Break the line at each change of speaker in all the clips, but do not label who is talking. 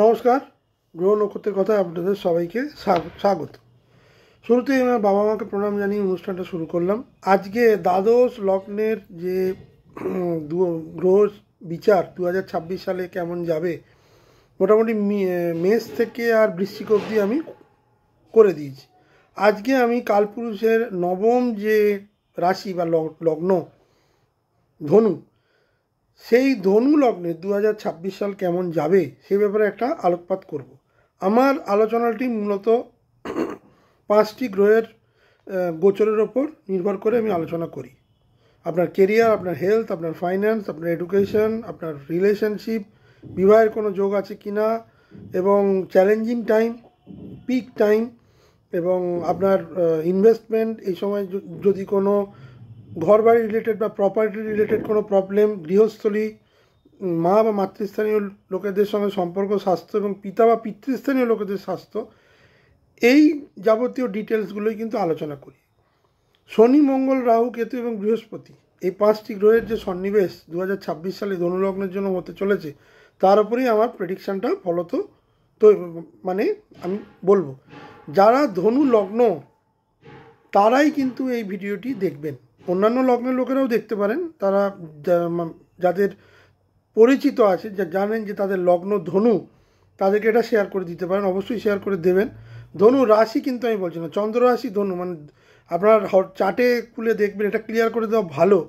নমস্কার, গ্রহ নক্ষত্রের কথায় আপনাদের সবাইকে স্বাগত। শুরুতেই আমার বাবা মাকে প্রণাম জানিয়ে অনুষ্ঠানটা শুরু করলাম। আজকে দ্বাদশ লগ্নের যে গ্রহ বিচার 2026 সালে কেমন যাবে, মোটামুটি মেষ থেকে আর বৃশ্চিক অবধি আমি করে দিয়েছি। আজকে আমি কালপুরুষের নবম যে রাশি বা লগ্ন ধনু, সেই ধনু লগ্নে 2026 সাল কেমন যাবে সে ব্যাপারে একটা আলোকপাত করব। আমার আলোচনাটি মূলত 5টি গ্রহের গোচরের ওপর নির্ভর করে আমি আলোচনা করি। আপনার কেরিয়ার, আপনার হেলথ, আপনার ফাইন্যান্স, আপনার এডুকেশন, আপনার রিলেশনশিপ, বিবাহের কোনো যোগ আছে কি না, এবং চ্যালেঞ্জিং টাইম, পিক টাইম, এবং আপনার ইনভেস্টমেন্ট, এই সময় যদি কোনো ঘর বাড়ি রিলেটেড বা প্রপার্টি রিলেটেড কোনো প্রবলেম, গৃহস্থলী, মা বা মাতৃস্থানীয় লোকেদের সঙ্গে সম্পর্ক, স্বাস্থ্য এবং পিতা বা পিতৃস্থানীয় লোকেদের স্বাস্থ্য, এই যাবতীয় ডিটেলসগুলোই কিন্তু আলোচনা করি। শনি, মঙ্গল, রাহু, কেতু এবং বৃহস্পতি, এই 5টি গ্রহের যে সন্নিবেশ 2026 সালে ধনুলগ্নের জন্য হতে চলেছে, তার উপরেই আমার প্রেডিকশানটা ফলত তো মানে আমি বলবো। যারা ধনু লগ্ন তারাই কিন্তু এই ভিডিওটি দেখবেন, অন্যান্য লগ্নের লোকেরাও দেখতে পারেন। তারা যাদের পরিচিত আছে, যা জানেন যে তাদের লগ্ন ধনু, তাদেরকে এটা শেয়ার করে দিতে পারেন, অবশ্যই শেয়ার করে দেবেন। ধনু রাশি কিন্তু আমি বলছি না, চন্দ্র রাশি ধনু, মানে আপনার চার্টে খুলে দেখবেন, এটা ক্লিয়ার করে দেওয়া ভালো।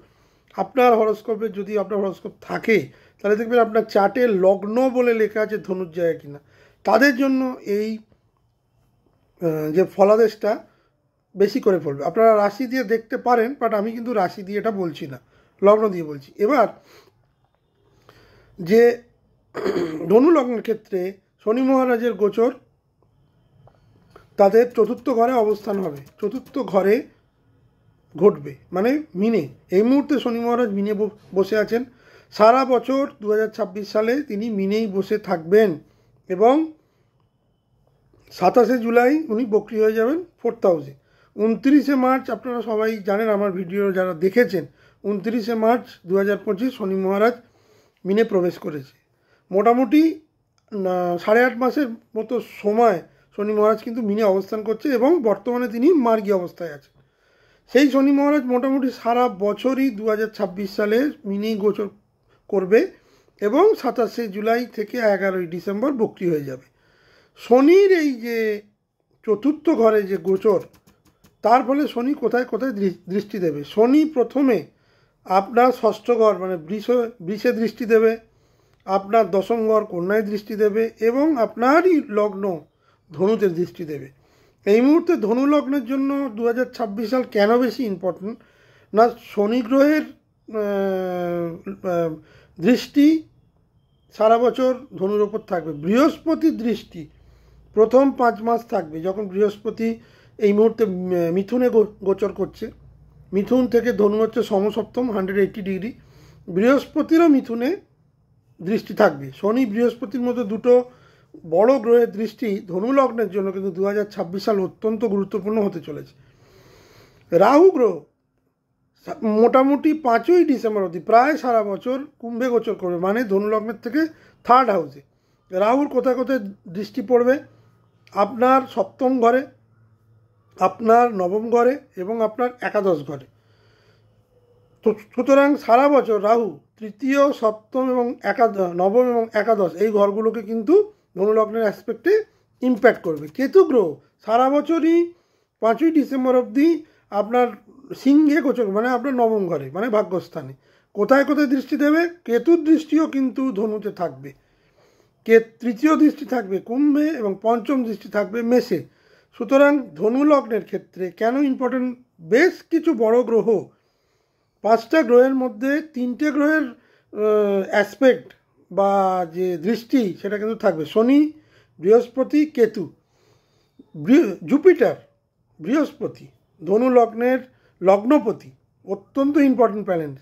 আপনার হরস্কোপে যদি আপনার হরস্কোপ থাকে তাহলে দেখবেন আপনার চার্টে লগ্ন বলে লেখা আছে ধনুর জায়গা কিনা। তাদের জন্য এই যে ফলাদেশটা বেশি করে পড়বে। আপনারা রাশি দিয়ে দেখতে পারেন, বাট আমি কিন্তু রাশি দিয়ে এটা বলছি না, লগ্ন দিয়ে বলছি। এবার যে ধনু লগ্নের ক্ষেত্রে শনি মহারাজের গোচর তাদের চতুর্থ ঘরে অবস্থান হবে, চতুর্থ ঘরে ঘটবে, মানে মিনে। এই মুহূর্তে শনি মহারাজ মিনে বসে আছেন। সারা বছর 2026 সালে তিনি মিনেই বসে থাকবেন এবং 27শে জুলাই উনি বক্রি হয়ে যাবেন 4th হাউসে। 29শে মার্চ, আপনারা সবাই জানেন, আমার ভিডিও যারা দেখেছেন, 29শে মার্চ 2025 শনি মহারাজ মিনে প্রবেশ করেছে। মোটামুটি 8.5 মাসের মতো সময় শনি মহারাজ কিন্তু মিনে অবস্থান করছে এবং বর্তমানে তিনি মার্গী অবস্থায় আছেন। সেই শনি মহারাজ মোটামুটি সারা বছরই 2026 সালে মিনেই গোচর করবে এবং 27শে জুলাই থেকে 11ই ডিসেম্বর বক্রি হয়ে যাবে। শনির এই যে চতুর্থ ঘরে যে গোচর, তার ফলে শনি কোথায় কোথায় দৃষ্টি দেবে। শনি প্রথমে আপনার ষষ্ঠ ঘর মানে বৃষে দৃষ্টি দেবে, আপনার দশম ঘর কন্যায় দৃষ্টি দেবে এবং আপনারই লগ্ন ধনুতে দৃষ্টি দেবে। এই মুহূর্তে ধনু লগ্নের জন্য 2026 সাল কেন বেশি ইম্পর্টেন্ট না, শনি গ্রহের দৃষ্টি সারা বছর ধনুর ওপর থাকবে। বৃহস্পতির দৃষ্টি প্রথম 5 মাস থাকবে, যখন বৃহস্পতি এই মুহূর্তে মিথুনে গোচর করছে। মিথুন থেকে ধনু হচ্ছে সমসপ্তম, 180 ডিগ্রি। বৃহস্পতিরও মিথুনে দৃষ্টি থাকবে। শনি বৃহস্পতির মতো দুটো বড় গ্রহের দৃষ্টি ধনু লগ্নের জন্য কিন্তু 2026 সাল অত্যন্ত গুরুত্বপূর্ণ হতে চলেছে। রাহু গ্রহ মোটামুটি 5ই ডিসেম্বর অবধি প্রায় সারা বছর কুম্ভে গোচর করবে, মানে ধনু লগ্নের থেকে 3rd হাউসে। রাহুর কোথায় কোথায় দৃষ্টি পড়বে, আপনার সপ্তম ঘরে, আপনার নবম ঘরে এবং আপনার একাদশ ঘরে। তো সুতরাং সারা বছর রাহু তৃতীয়, সপ্তম এবং নবম এবং একাদশ এই ঘরগুলোকে কিন্তু ধনুলগ্নের অ্যাসপেক্টে ইম্প্যাক্ট করবে। কেতু গ্রহ সারা বছরই 5ই ডিসেম্বর অবধি আপনার সিংহে গোচর, মানে আপনার নবম ঘরে, মানে ভাগ্যস্থানে। কোথায় কোথায় দৃষ্টি দেবে, কেতুর দৃষ্টিও কিন্তু ধনুতে থাকবে। তৃতীয় দৃষ্টি থাকবে কুম্ভে এবং পঞ্চম দৃষ্টি থাকবে মেষে। সুতরাং ধনু লগ্নের ক্ষেত্রে কেন ইম্পর্টেন্ট, বেশ কিছু বড় গ্রহ, 5টা গ্রহের মধ্যে 3টে গ্রহের অ্যাসপেক্ট বা যে দৃষ্টি সেটা কিন্তু থাকবে। শনি, বৃহস্পতি, কেতু। জুপিটার, বৃহস্পতি ধনু লগ্নের লগ্নপতি, অত্যন্ত ইম্পর্টেন্ট প্ল্যানেট।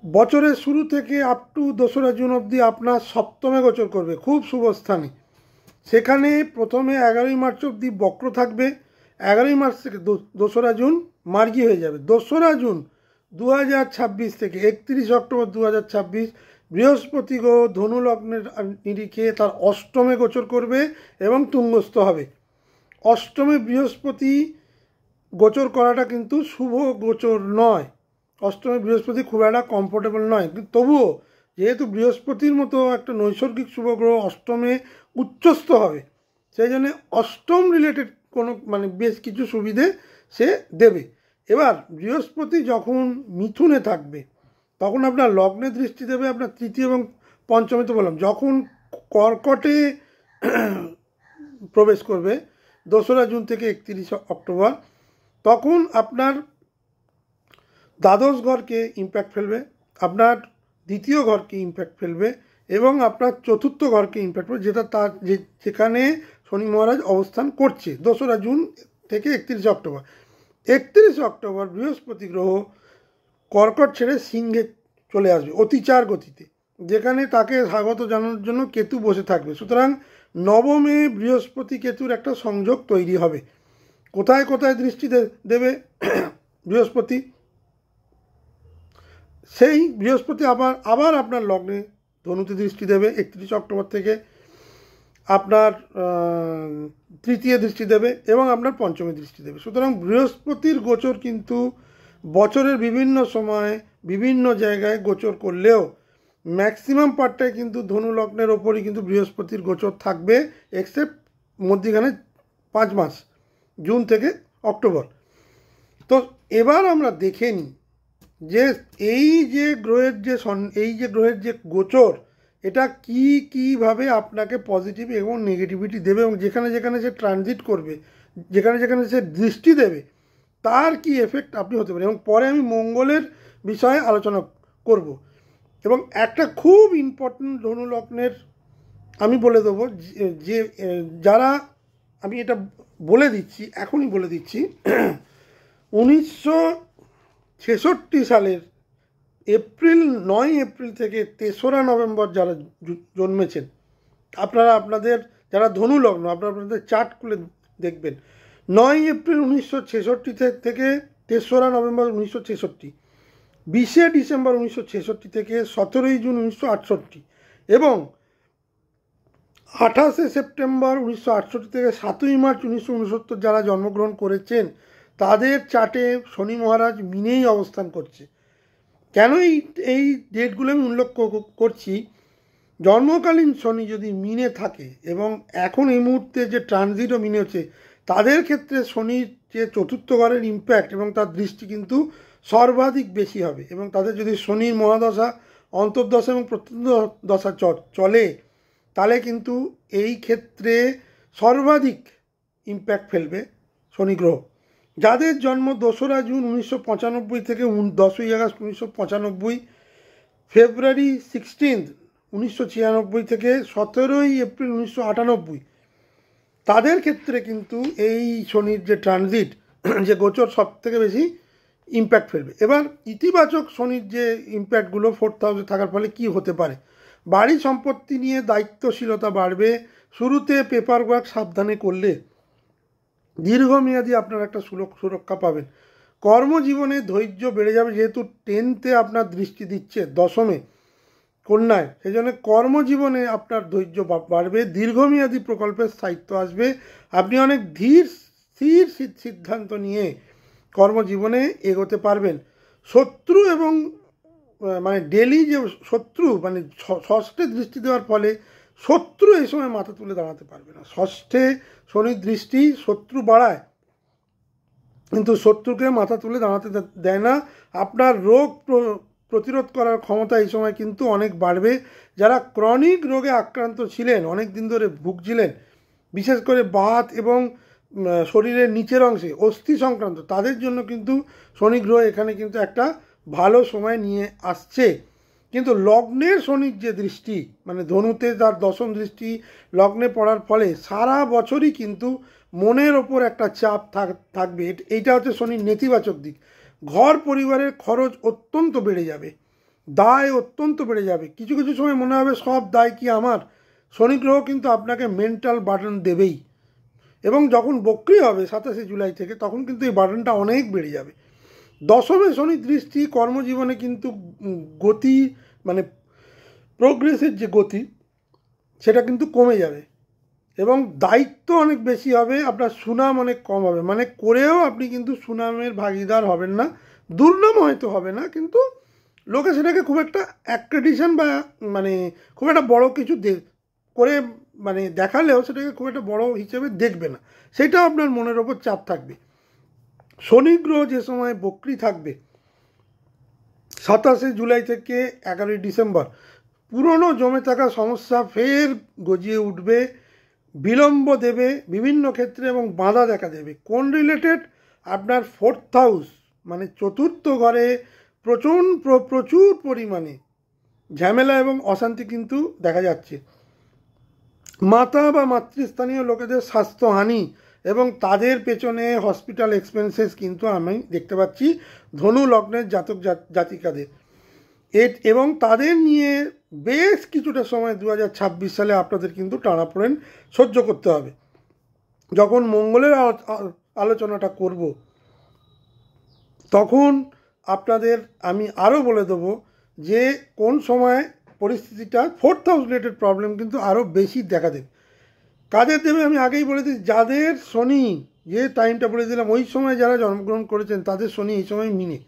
বছরের শুরু থেকে আপ টু 2রা জুন অবধি আপনার সপ্তমে গোচর করবে, খুব শুভ স্থানে। সেখানে প্রথমে 11ই মার্চ অবধি বক্র থাকবে, 11ই মার্চ থেকে 2রা জুন মার্গী হয়ে যাবে। 2রা জুন 2026 থেকে 31 অক্টোবর 2026 বৃহস্পতি গ্রহ ধনু লগ্নের নিরিখে তার অষ্টমে গোচর করবে এবং তুঙ্গস্থ হবে। অষ্টমে বৃহস্পতি গোচর করাটা কিন্তু শুভ গোচর নয়। অষ্টমে বৃহস্পতি খুব একটা কমফোর্টেবল নয়, কিন্তু তবুও যেহেতু বৃহস্পতির মতো একটা নৈসর্গিক শুভ গ্রহ অষ্টমে উচ্চস্থ হবে, সেই জন্য অষ্টম রিলেটেড কোনো বেশ কিছু সুবিধে সে দেবে। এবার বৃহস্পতি যখন মিথুনে থাকবে তখন আপনার লগ্নে দৃষ্টি দেবে, আপনার তৃতীয় এবং পঞ্চমে তো বললাম। যখন কর্কটে প্রবেশ করবে 2রা জুন থেকে 31 অক্টোবর, তখন আপনার দ্বাদশ ঘরকে ইম্প্যাক্ট ফেলবে, আপনার দ্বিতীয় ঘরকে ইম্প্যাক্ট ফেলবে এবং আপনার চতুর্থ ঘরকে ইম্প্যাক্ট ফেলবে, যেখানে শনি মহারাজ অবস্থান করছে 2রা জুন থেকে 31 অক্টোবর। 31 অক্টোবর বৃহস্পতি গ্রহ কর্কট ছেড়ে সিংহে চলে আসবে অতিচার গতিতে, যেখানে তাকে স্বাগত জানানোর জন্য কেতু বসে থাকবে। সুতরাং নবমে বৃহস্পতি কেতুর একটা সংযোগ তৈরি হবে। কোথায় কোথায় দৃষ্টি দেবে বৃহস্পতি? সেই বৃহস্পতি আবার আপনার লগ্নে ধনুতে দৃষ্টি দেবে 31 অক্টোবর থেকে, আপনার তৃতীয় দৃষ্টি দেবে এবং আপনার পঞ্চমে দৃষ্টি দেবে। সুতরাং বৃহস্পতির গোচর কিন্তু বছরের বিভিন্ন সময় বিভিন্ন জায়গায় গোচর করলেও ম্যাক্সিমাম পার্টটাই কিন্তু ধনু লগ্নের ওপরই কিন্তু বৃহস্পতির গোচর থাকবে, এক্সেপ্ট মধ্যিখানে 5 মাস, জুন থেকে অক্টোবর। তো এবার আমরা দেখে নিই যে এই যে গ্রহের যে গোচর, এটা কীভাবে আপনাকে পজিটিভ এবং নেগেটিভিটি দেবে, এবং যেখানে যেখানে সে ট্রানজিট করবে, যেখানে যেখানে সে দৃষ্টি দেবে, তার কি এফেক্ট আপনি হতে পারে। এবং পরে আমি মঙ্গলের বিষয়ে আলোচনা করব। এবং একটা খুব ইম্পর্টেন্ট ধনু লগ্নের আমি বলে দেবো, যে যারা, আমি এটা বলে দিচ্ছি, এখনই বলে দিচ্ছি, 1966 সালের 9 এপ্রিল থেকে 3রা নভেম্বর যারা জন্মেছেন, আপনাদের যারা ধনু লগ্ন, আপনাদের চার্ট খুলে দেখবেন। 9 এপ্রিল 1966 থেকে 3রা নভেম্বর 1966, 20 ডিসেম্বর 1966 থেকে 17 জুন 1968 এবং 28 সেপ্টেম্বর 1968 থেকে 7 মার্চ 1969 যারা জন্মগ্রহণ করেছেন, তাদের চার্টে শনি মহারাজ মিনেই অবস্থান করছে। কেন এই ডেটগুলো আমি উল্লেখ করছি? জন্মকালীন শনি যদি মিনে থাকে এবং এখন এই মুহূর্তে যে ট্রানজিটও মিনে হচ্ছে, তাদের ক্ষেত্রে শনির যে চতুর্থ ঘরের ইম্প্যাক্ট এবং তার দৃষ্টি কিন্তু সর্বাধিক বেশি হবে। এবং তাদের যদি শনির মহাদশা, অন্তর্দশা এবং প্রত্যন্তদশা চলে, তাহলে কিন্তু এই ক্ষেত্রে সর্বাধিক ইম্প্যাক্ট ফেলবে শনি গ্রহ। যাদের জন্ম 2রা জুন 1995 থেকে 10ই আগস্ট 1995, ফেব্রুয়ারি 16 1996 থেকে 17ই এপ্রিল 1998, তাদের ক্ষেত্রে কিন্তু এই শনির যে ট্রানজিট, যে গোচর, সব থেকে বেশি ইম্প্যাক্ট ফেলবে। এবার ইতিবাচক শনির যে ইম্প্যাক্টগুলো 4th হাউসে থাকার ফলে কি হতে পারে? বাড়ি সম্পত্তি নিয়ে দায়িত্বশীলতা বাড়বে। শুরুতে পেপার ওয়ার্ক সাবধানে করলে দীর্ঘমেয়াদী আপনার একটা সুরক্ষা পাবেন। কর্মজীবনে ধৈর্য বেড়ে যাবে, যেহেতু 10তে আপনার দৃষ্টি দিচ্ছে, 10মে কন্যায়, সেই জন্য কর্মজীবনে আপনার ধৈর্য বাড়বে। দীর্ঘমেয়াদী প্রকল্পের স্থায়িত্ব আসবে। আপনি অনেক স্থির সিদ্ধান্ত নিয়ে কর্মজীবনে এগোতে পারবেন। শত্রু এবং ডেলি যে শত্রু, ষষ্ঠে দৃষ্টি দেওয়ার ফলে শত্রু এই সময় মাথা তুলে দাঁড়াতে পারবে না। ষষ্ঠে শনির দৃষ্টি শত্রু বাড়ায়, কিন্তু শত্রুকে মাথা তুলে দাঁড়াতে দেয় না। আপনার রোগ প্রতিরোধ করার ক্ষমতা এই সময় কিন্তু অনেক বাড়বে। যারা ক্রনিক রোগে আক্রান্ত ছিলেন, অনেক দিন ধরে ভুগছিলেন, বিশেষ করে বাত এবং শরীরের নিচের অংশে অস্থি সংক্রান্ত, তাদের জন্য কিন্তু শনি গ্রহ এখানে কিন্তু একটা ভালো সময় নিয়ে আসছে। কিন্তু লগ্নের শনির যে দৃষ্টি, ধনুতে তার 10ম দৃষ্টি লগ্নে পড়ার ফলে সারা বছরই কিন্তু মনের ওপর একটা চাপ থাকবে। এইটা হচ্ছে শনির নেতিবাচক দিক। ঘর পরিবারের খরচ অত্যন্ত বেড়ে যাবে, দায় অত্যন্ত বেড়ে যাবে। কিছু কিছু সময় মনে হবে সব দায় কি আমার। শনি গ্রহ কিন্তু আপনাকে মেন্টাল বার্ডেন দেবেই, এবং যখন বক্রি হবে 27 জুলাই থেকে, তখন কিন্তু এই বার্ডেনটা অনেক বেড়ে যাবে। 10মে শনি দৃষ্টি কর্মজীবনে কিন্তু গতি, প্রোগ্রেসের যে গতি সেটা কিন্তু কমে যাবে এবং দায়িত্ব অনেক বেশি হবে, আপনার সুনাম অনেক কম হবে, মানে করেও আপনি কিন্তু সুনামের ভাগিদার হবেন না, দুর্নাম হয়তো হবে না, কিন্তু লোকে সেটাকে খুব একটা অ্যাক্রেডিশন বা মানে খুব একটা বড় কিছু করে মানে দেখালেও সেটাকে খুব একটা বড় হিসেবে দেখবে না, সেটাও আপনার মনের ওপর চাপ থাকবে। শনি গ্রহ যে সময় বক্রি থাকবে 27 জুলাই থেকে 11 ডিসেম্বর, পুরনো জমে থাকা সমস্যা ফের গজিয়ে উঠবে, বিলম্ব দেবে বিভিন্ন ক্ষেত্রে এবং বাধা দেখা দেবে। কোন রিলেটেড? আপনার 4th হাউস মানে চতুর্থ ঘরে প্রচুর পরিমাণে ঝামেলা এবং অশান্তি কিন্তু দেখা যাচ্ছে। মাতা বা মাতৃস্থানীয় লোকেদের স্বাস্থ্যহানি এবং তাদের পেছনে হসপিটাল এক্সপেন্সেস কিন্তু আমি দেখতে পাচ্ছি ধনু লগ্নের জাতক জাতিকাদের, এবং তাদের নিয়ে বেশ কিছুটা সময় 2026 সালে আপনাদের কিন্তু টানাপোড়েন সহ্য করতে হবে। যখন মঙ্গলের আলোচনাটা করব তখন আপনাদের আমি আরও বলে দেবো যে কোন সময় পরিস্থিতিটা 4th হাউস রিলেটেড প্রবলেম কিন্তু আরও বেশি দেখা দেবে। কাদের দেবে আমি আগেই বলে দিই, যাদের শনি যে টাইমটা বলে দিলাম ওই সময় যারা জন্মগ্রহণ করেছেন তাদের শনি এই সময় মিনে,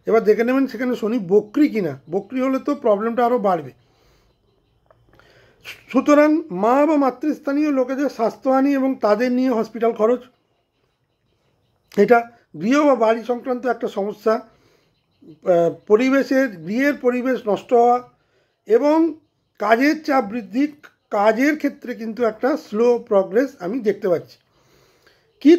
এবার দেখে নেবেন সেখানে শনি বক্রি কিনা, বক্রি হলে তো প্রবলেমটা আরও বাড়বে। সুতরাং মা বা মাতৃস্থানীয় লোকেদের স্বাস্থ্যহানি এবং তাদের নিয়ে হসপিটাল খরচ, এটা গৃহ বা বাড়ি সংক্রান্ত একটা সমস্যা, গৃহের পরিবেশ নষ্ট হওয়া এবং কাজের চাপ বৃদ্ধি, কাজের ক্ষেত্রে কিন্তু একটা স্লো প্রগ্রেস আমি দেখতে পাচ্ছি। কি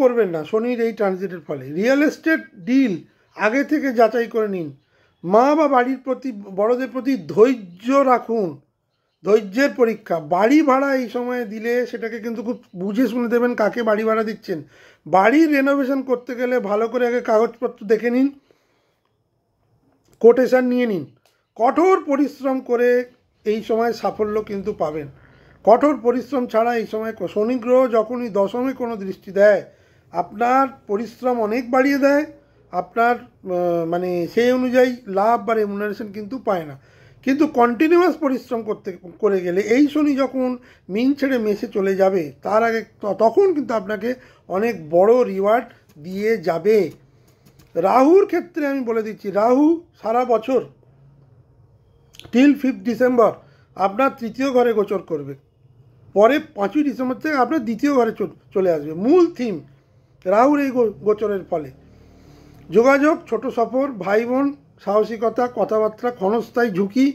করবেন না শনির এই ট্রানজিটের ফলে? রিয়েল এস্টেট ডিল আগে থেকে যাচাই করে নিন। মা বা বাড়ির প্রতি বড়দের প্রতি ধৈর্য রাখুন, ধৈর্যের পরীক্ষা। বাড়ি ভাড়া এই সময়ে দিলে সেটাকে কিন্তু খুব বুঝে শুনে দেবেন কাকে বাড়ি ভাড়া দিচ্ছেন। বাড়ির রেনোভেশন করতে গেলে ভালো করে আগে কাগজপত্র দেখে নিন, কোটেশন নিয়ে নিন। কঠোর পরিশ্রম করে এই সময় সাফল্য কিন্তু পাবেন। কঠোর পরিশ্রম ছাড়া এই সময় শনি গ্রহ যখনই দশমে কোনো দৃষ্টি দেয় আপনার পরিশ্রম অনেক বাড়িয়ে দেয়, আপনার মানে সেই অনুযায়ী লাভ বা রেমুনারেশন কিন্তু পায় না। কিন্তু কন্টিনিউয়াস পরিশ্রম করে গেলে এই শনি যখন মিন ছেড়ে মেসে চলে যাবে তার আগে তখন কিন্তু আপনাকে অনেক বড় রিওয়ার্ড দিয়ে যাবে। রাহুর ক্ষেত্রে আমি বলে দিচ্ছি, রাহু সারা বছর টিল 5 ডিসেম্বর আপনার তৃতীয় ঘরে গোচর করবে, পরে 5ই ডিসেম্বর থেকে আপনার দ্বিতীয় ঘরে চলে আসবে। মূল থিম রাহুর এই গোচরের ফলে যোগাযোগ, ছোট সফর, ভাই বোন, সাহসিকতা, কথাবার্তা, ক্ষণস্থায়ী ঝুঁকি,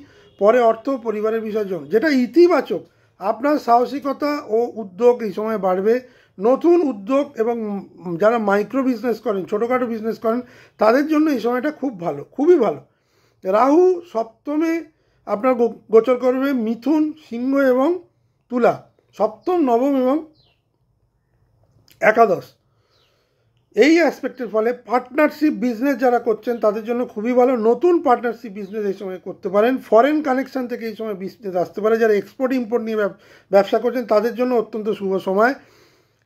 পরে অর্থ, পরিবারের বিসর্জন, যেটা ইতিবাচক। আপনার সাহসিকতা ও উদ্যোগ এই সময় বাড়বে। নতুন উদ্যোগ এবং যারা মাইক্রো বিজনেস করেন, ছোটোখাটো বিজনেস করেন তাদের জন্য এই সময়টা খুব ভালো, খুবই ভালো। রাহু সপ্তমে আপনার গোচর করবে মিথুন, সিংহ এবং তুলা, সপ্তম, নবম এবং একাদশ। এই অ্যাসপেক্টের ফলে পার্টনারশিপ বিজনেস যারা করছেন তাদের জন্য খুবই ভালো। নতুন পার্টনারশিপ বিজনেস এই সময় করতে পারেন। ফরেন কানেকশান থেকে এই সময় বিজনেস আসতে পারে। যারা এক্সপোর্ট ইম্পোর্ট নিয়ে ব্যবসা করছেন তাদের জন্য অত্যন্ত শুভ সময়।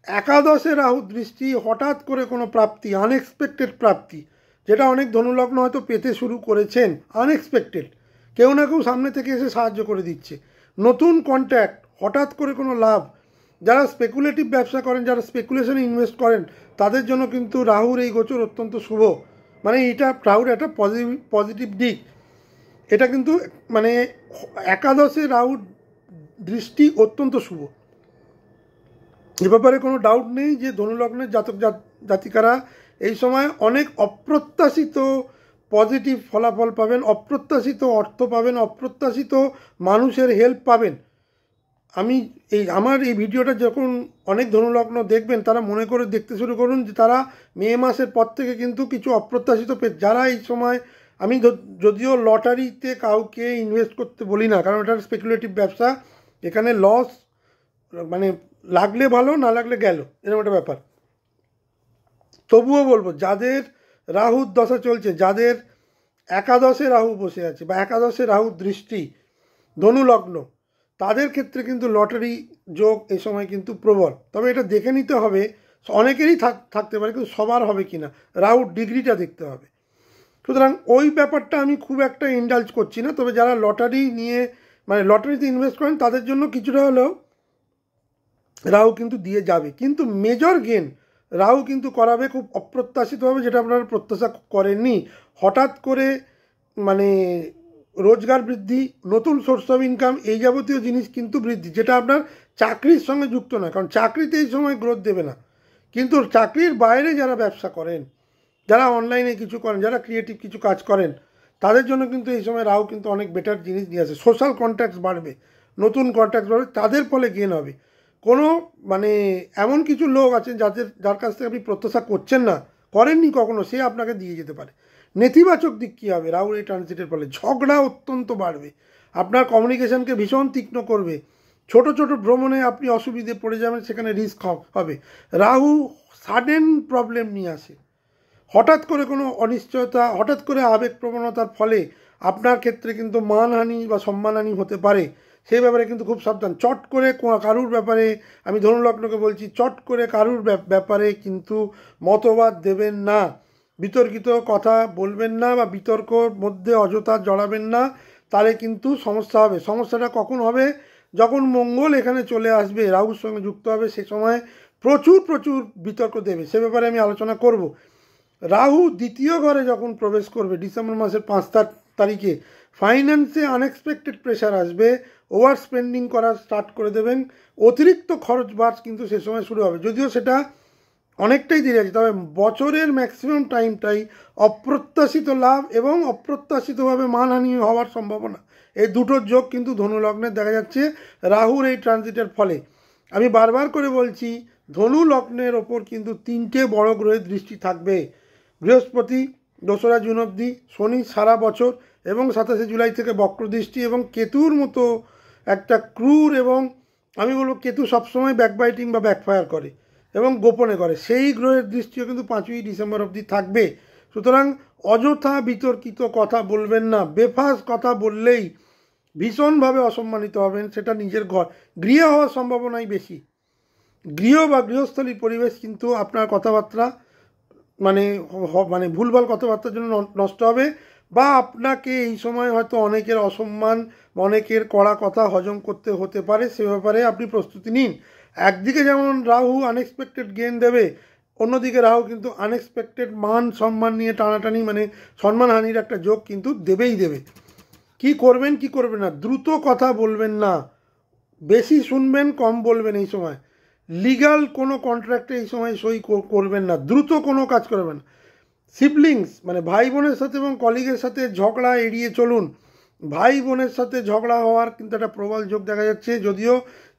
একাদশে রাহু দৃষ্টি, হঠাৎ করে কোনো প্রাপ্তি, আনএক্সপেক্টেড প্রাপ্তি, যেটা অনেক ধনুলগ্ন হয়তো পেতে শুরু করেছেন। আনএক্সপেক্টেড কেউ না কেউ সামনে থেকে এসে সাহায্য করে দিচ্ছে। নতুন কন্ট্যাক্ট, হঠাৎ করে কোনো লাভ। যারা স্পেকুলেটিভ ব্যবসা করেন, যারা স্পেকুলেশনে ইনভেস্ট করেন তাদের জন্য কিন্তু রাহুর এই গোচর অত্যন্ত শুভ। মানে এটা রাহুর একটা পজিটিভ দিক। এটা কিন্তু মানে একাদশে রাহুর দৃষ্টি অত্যন্ত শুভ। এ ব্যাপারে কোনো ডাউট নেই যে ধনুলগ্নের জাতক জাতিকারা এই সময় অনেক অপ্রত্যাশিত পজিটিভ ফলাফল পাবেন, অপ্রত্যাশিত অর্থ পাবেন, অপ্রত্যাশিত মানুষের হেল্প পাবেন। আমার এই ভিডিওটা যখন অনেক ধনুলগ্ন দেখবেন তারা মনে করে দেখতে শুরু করুন যে তারা মে মাসের পর থেকে কিন্তু কিছু অপ্রত্যাশিত যারা এই সময়, আমি যদিও লটারিতে কাউকে ইনভেস্ট করতে বলি না, কারণ এটা স্পেকুলেটিভ ব্যবসা, এখানে লস মানে লাগলে ভালো, না লাগলে গেল, এরকম একটা ব্যাপার। তবুও বলবো যাদের রাহুর দশা চলছে, যাদের একাদশে রাহু বসে আছে বা একাদশে রাহুর দৃষ্টি ধনুলগ্ন, তাদের ক্ষেত্রে কিন্তু লটারি যোগ এই সময় কিন্তু প্রবল। তবে এটা দেখে নিতে হবে, অনেকেরই থাকতে পারে কিন্তু সবার হবে কি না, রাহুর ডিগ্রিটা দেখতে হবে। সুতরাং ওই ব্যাপারটা আমি খুব একটা ইন্ডালজ করছি না। তবে যারা লটারি নিয়ে মানে লটারিতে ইনভেস্ট করেন তাদের জন্য কিছুটা হলেও রাহু কিন্তু দিয়ে যাবে, কিন্তু মেজর গেন রাহু কিন্তু করাবে খুব অপ্রত্যাশিতভাবে, যেটা আপনারা প্রত্যাশা করেননি। হঠাৎ করে মানে রোজগার বৃদ্ধি, নতুন সোর্স অফ ইনকাম, এই যাবতীয় জিনিস কিন্তু বৃদ্ধি, যেটা আপনার চাকরির সঙ্গে যুক্ত নয়, কারণ চাকরিতে এই সময় গ্রোথ দেবে না। কিন্তু চাকরির বাইরে যারা ব্যবসা করেন, যারা অনলাইনে কিছু করেন, যারা ক্রিয়েটিভ কিছু কাজ করেন, তাদের জন্য কিন্তু এই সময় রাহু কিন্তু অনেক বেটার জিনিস নিয়ে আসে। সোশ্যাল কন্ট্যাক্টস বাড়বে, নতুন কন্ট্যাক্টস বাড়বে, তাদের ফলে গেন হবে। কোনো মানে এমন কিছু লোক আছেন যার কাছ থেকে আপনি প্রত্যাশা করছেন না, করেননি কখনো, সে আপনাকে দিয়ে যেতে পারে। নেতিবাচক দিক কী হবে রাহুর এই ট্রানজিটের ফলে? ঝগড়া অত্যন্ত বাড়বে, আপনার কমিউনিকেশনকে ভীষণ তীক্ষ্ণ করবে। ছোট ছোট ভ্রমণে আপনি অসুবিধে পড়ে যাবেন, সেখানে রিস্ক হবে। রাহু সাডেন প্রবলেম নিয়ে আসে, হঠাৎ করে কোনো অনিশ্চয়তা, হঠাৎ করে আবেগপ্রবণতার ফলে আপনার ক্ষেত্রে কিন্তু মানহানি বা সম্মানহানি হতে পারে। সেই ব্যাপারে কিন্তু খুব সাবধান। চট করে কারুর ব্যাপারে, আমি ধনুলগ্নকে বলছি, চট করে কারুর ব্যাপারে কিন্তু মতবাদ দেবেন না, বিতর্কিত কথা বলবেন না, বা বিতর্কর মধ্যে অযথা জড়াবেন না, তাহলে কিন্তু সমস্যা হবে। সমস্যাটা কখন হবে? যখন মঙ্গল এখানে চলে আসবে, রাহুর সঙ্গে যুক্ত হবে, সে সময় প্রচুর প্রচুর বিতর্ক দেবে। সে ব্যাপারে আমি আলোচনা করব। রাহু দ্বিতীয় ঘরে যখন প্রবেশ করবে ডিসেম্বর মাসের 5 তারিখে, ফাইন্যান্সে আনএক্সপেক্টেড প্রেশার আসবে, ওভার স্পেন্ডিং করা স্টার্ট করে দেবেন, অতিরিক্ত খরচ বাড় কিন্তু সে সময় শুরু হবে। যদিও সেটা অনেকটাই দেরি আছে, তবে বছরের ম্যাক্সিমাম টাইমটাই অপ্রত্যাশিত লাভ এবং অপ্রত্যাশিতভাবে মানহানি হওয়ার সম্ভাবনা, এই দুটোর যোগ কিন্তু ধনু লগ্নের দেখা যাচ্ছে রাহুর এই ট্রানজিটের ফলে। আমি বারবার করে বলছি, ধনু লগ্নের ওপর কিন্তু 3টে বড় গ্রহের দৃষ্টি থাকবে। বৃহস্পতি 2রা জুন অবধি, শনি সারা বছর এবং 27শে জুলাই থেকে বক্র দৃষ্টি, এবং কেতুর মতো একটা ক্রুর, এবং আমি বলবো কেতু সবসময় ব্যাকবাইটিং বা ব্যাকফায়ার করে এবং গোপনে করে, সেই গ্রহের দৃষ্টিও কিন্তু 5ই ডিসেম্বর অবধি থাকবে। সুতরাং অযথা বিতর্কিত কথা বলবেন না, বেফাস কথা বললেই ভীষণভাবে অসম্মানিত হবেন। সেটা নিজের ঘর, গৃহে হওয়ার সম্ভাবনাই বেশি। গৃহ বা গৃহস্থলী পরিবেশ কিন্তু আপনার কথাবার্তা মানে ভুলভাল কথাবার্তার জন্য নষ্ট হবে, বা আপনাকে এই সময় হয়তো অনেকের অসম্মান, অনেকের কড়া কথা হজম করতে হতে পারে। সে ব্যাপারে আপনি প্রস্তুতি নিন। একদিকে যেমন রাহু আনএক্সপেক্টেড গেন দেবে, অন্যদিকে রাহু কিন্তু আনএক্সপেক্টেড মান সম্মান নিয়ে টানাটানি, মানে সম্মানহানির একটা যোগ কিন্তু দেবেই দেবে। কি করবেন কি করবেন না, দ্রুত কথা বলবেন না, বেশি শুনবেন, কম বলবেন। এই সময় লিগাল কোনো কন্ট্রাক্টে এই সময় সই করবেন না, দ্রুত কোনো কাজ করবেন না। সিবলিংস মানে ভাই বোনের সাথে এবং কলিগের সাথে ঝগড়া এড়িয়ে চলুন। ভাই বোনের সাথে ঝগড়া হওয়ার কিন্তু একটা প্রবল যোগ দেখা যাচ্ছে, যদিও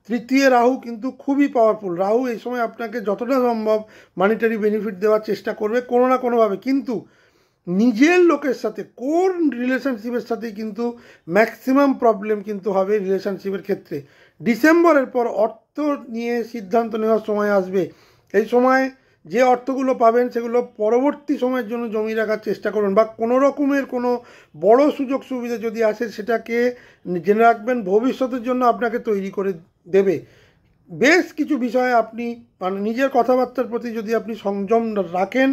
তৃতীয় রাহু কিন্তু খুবই পাওয়ারফুল। রাহু এই সময় আপনাকে যতটা সম্ভব মানিটারি বেনিফিট দেওয়ার চেষ্টা করবে কোনো না কোনোভাবে, কিন্তু নিজের লোকের সাথে, কোন রিলেশনশিপের সাথেই কিন্তু ম্যাক্সিমাম প্রবলেম কিন্তু হবে রিলেশনশিপের ক্ষেত্রে। ডিসেম্বরের পর অর্থ নিয়ে সিদ্ধান্ত নেওয়ার সময় আসবে। এই সময় যে অর্থগুলো পাবেন সেগুলো পরবর্তী সময়ের জন্য জমিয়ে রাখার চেষ্টা করুন, বা কোনো রকমের কোনো বড় সুযোগ সুবিধা যদি আসে সেটাকে জেনে রাখবেন, ভবিষ্যতের জন্য আপনাকে তৈরি করে দেবে। বেশ কিছু বিষয়ে আপনি মানে নিজের কথাবার্তার প্রতি যদি আপনি সংযম রাখেন,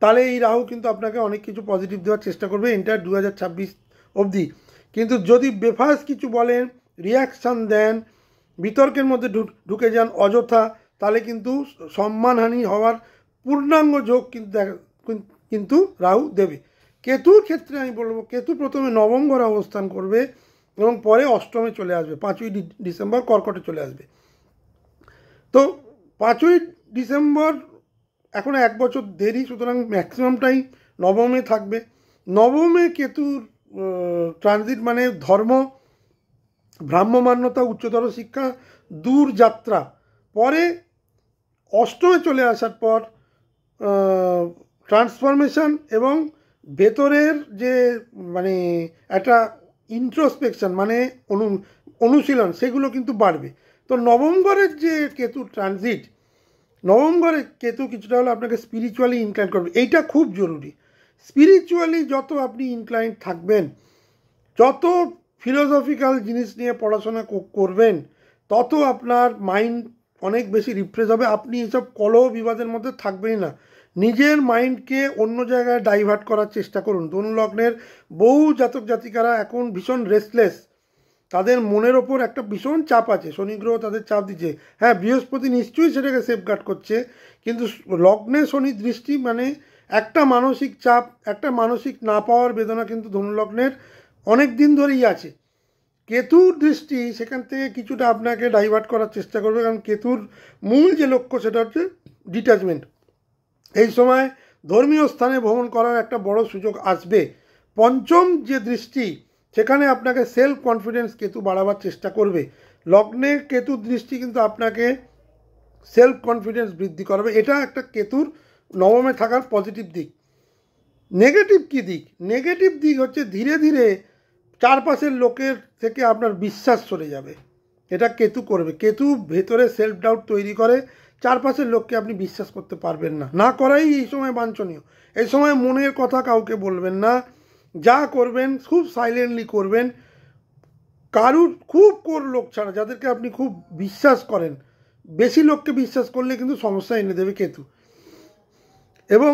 তাহলে এই রাহু কিন্তু আপনাকে অনেক কিছু পজিটিভ দেওয়ার চেষ্টা করবে এন্টায়ার 2026 অবধি। কিন্তু যদি বেফাস কিছু বলেন, রিয়াকশান দেন, বিতর্কের মধ্যে ঢুকে যান অযথা, তাহলে কিন্তু সম্মানহানি হওয়ার পূর্ণাঙ্গ যোগ কিন্তু রাহু দেবে। কেতুর ক্ষেত্রে আমি বলবো, কেতু প্রথমে নবম ঘরে অবস্থান করবে এবং পরে অষ্টমে চলে আসবে, 5ই ডিসেম্বর কর্কটে চলে আসবে। তো 5ই ডিসেম্বর এখন 1 বছর দেরি, সুতরাং ম্যাক্সিমাম টাইম নবমে থাকবে। নবমে কেতুর ট্রানজিট মানে ধর্ম, ব্রাহ্মমান্যতা, উচ্চতর শিক্ষা, দূর যাত্রা। পরে অষ্টমে চলে আসার পর ট্রান্সফরমেশন এবং ভেতরের যে মানে একটা ইন্ট্রোস্পেকশন মানে অনুশীলন, সেগুলো কিন্তু বাড়বে। তো নবম ঘরের যে কেতু ট্রানজিট, নবম ঘরে কেতু কিছুটা হলে আপনাকে স্পিরিচুয়ালি ইনক্লাইন করবে, এইটা খুব জরুরি। স্পিরিচুয়ালি যত আপনি ইনক্লাইন থাকবেন, যত ফিলোসফিক্যাল জিনিস নিয়ে পড়াশোনা করবেন, তত আপনার মাইন্ড অনেক বেশি রিফ্রেশ হবে। আপনি এসব কলহ বিবাদের মধ্যে থাকবেনই না। নিজের মাইন্ডকে অন্য জায়গায় ডাইভার্ট করার চেষ্টা করুন। ধনু লগ্নের বহু জাতক জাতিকারা এখন ভীষণ রেস্টলেস, তাদের মনের ওপর একটা ভীষণ চাপ আছে, শনি গ্রহ তাদের চাপ দিচ্ছে। হ্যাঁ, বৃহস্পতি নিশ্চয়ই সেটাকে সেফগার্ড করছে, কিন্তু লগ্নে শনি দৃষ্টি মানে একটা মানসিক চাপ, একটা মানসিক না পাওয়ার বেদনা কিন্তু ধনুলগ্নের অনেক দিন ধরেই আছে। কেতুর দৃষ্টি সেখান থেকে কিছুটা আপনাকে ডাইভার্ট করার চেষ্টা করবে, কারণ কেতুর মূল যে লক্ষ্য সেটা হচ্ছে ডিট্যাচমেন্ট। এই সময় ধর্মীয় স্থানে ভ্রমণ করার একটা বড় সুযোগ আসবে। পঞ্চম যে দৃষ্টি, সেখানে আপনাকে সেলফ কনফিডেন্স কেতু বাড়াবার চেষ্টা করবে। লগ্নে কেতুর দৃষ্টি কিন্তু আপনাকে সেলফ কনফিডেন্স বৃদ্ধি করবে, এটা একটা কেতুর নবমে থাকার পজিটিভ দিক। নেগেটিভ কী দিক? নেগেটিভ দিক হচ্ছে ধীরে ধীরে চারপাশের লোকের থেকে আপনার বিশ্বাস চলে যাবে, এটা কেতু করবে। কেতু ভেতরে সেলফ ডাউট তৈরি করে, চারপাশের লোককে আপনি বিশ্বাস করতে পারবেন না, না করাই এই সময় বাঞ্ছনীয়। এই সময় মনের কথা কাউকে বলবেন না, যা করবেন খুব সাইলেন্টলি করবেন। কারুর খুব কোর লোক ছাড়া, যাদেরকে আপনি খুব বিশ্বাস করেন, বেশি লোককে বিশ্বাস করলে কিন্তু সমস্যা এনে দেবে কেতু। এবং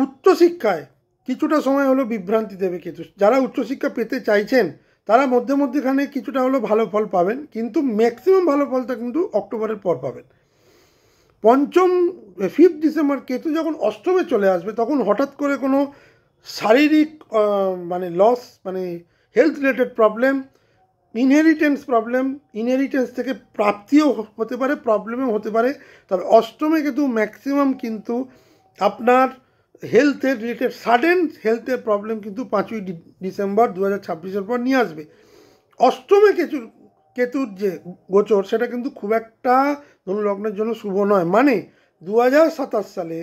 উচ্চশিক্ষায় কিছুটা সময় হলো বিভ্রান্তি দেবে কেতু। যারা উচ্চশিক্ষা পেতে চাইছেন তারা মধ্যেখানে কিছুটা হলো ভালো ফল পাবেন, কিন্তু ম্যাক্সিমাম ভালো ফলটা কিন্তু অক্টোবরের পর পাবেন। 5 ডিসেম্বর কেতু যখন অষ্টমে চলে আসবে, তখন হঠাৎ করে কোনো শারীরিক মানে লস, মানে হেলথ রিলেটেড প্রবলেম, ইনহেরিটেন্স থেকে প্রাপ্তিও হতে পারে, প্রবলেমও হতে পারে। তবে অষ্টমে কিন্তু ম্যাক্সিমাম কিন্তু আপনার হেলথের রিলেটেড সাডেন হেলথের প্রবলেম কিন্তু 5ই ডিসেম্বর 2026 পর নিয়ে আসবে। অষ্টমে কেতুর যে গোচর, সেটা কিন্তু খুব একটা ধনুলগ্নের জন্য শুভ নয়। মানে 2027 সালে,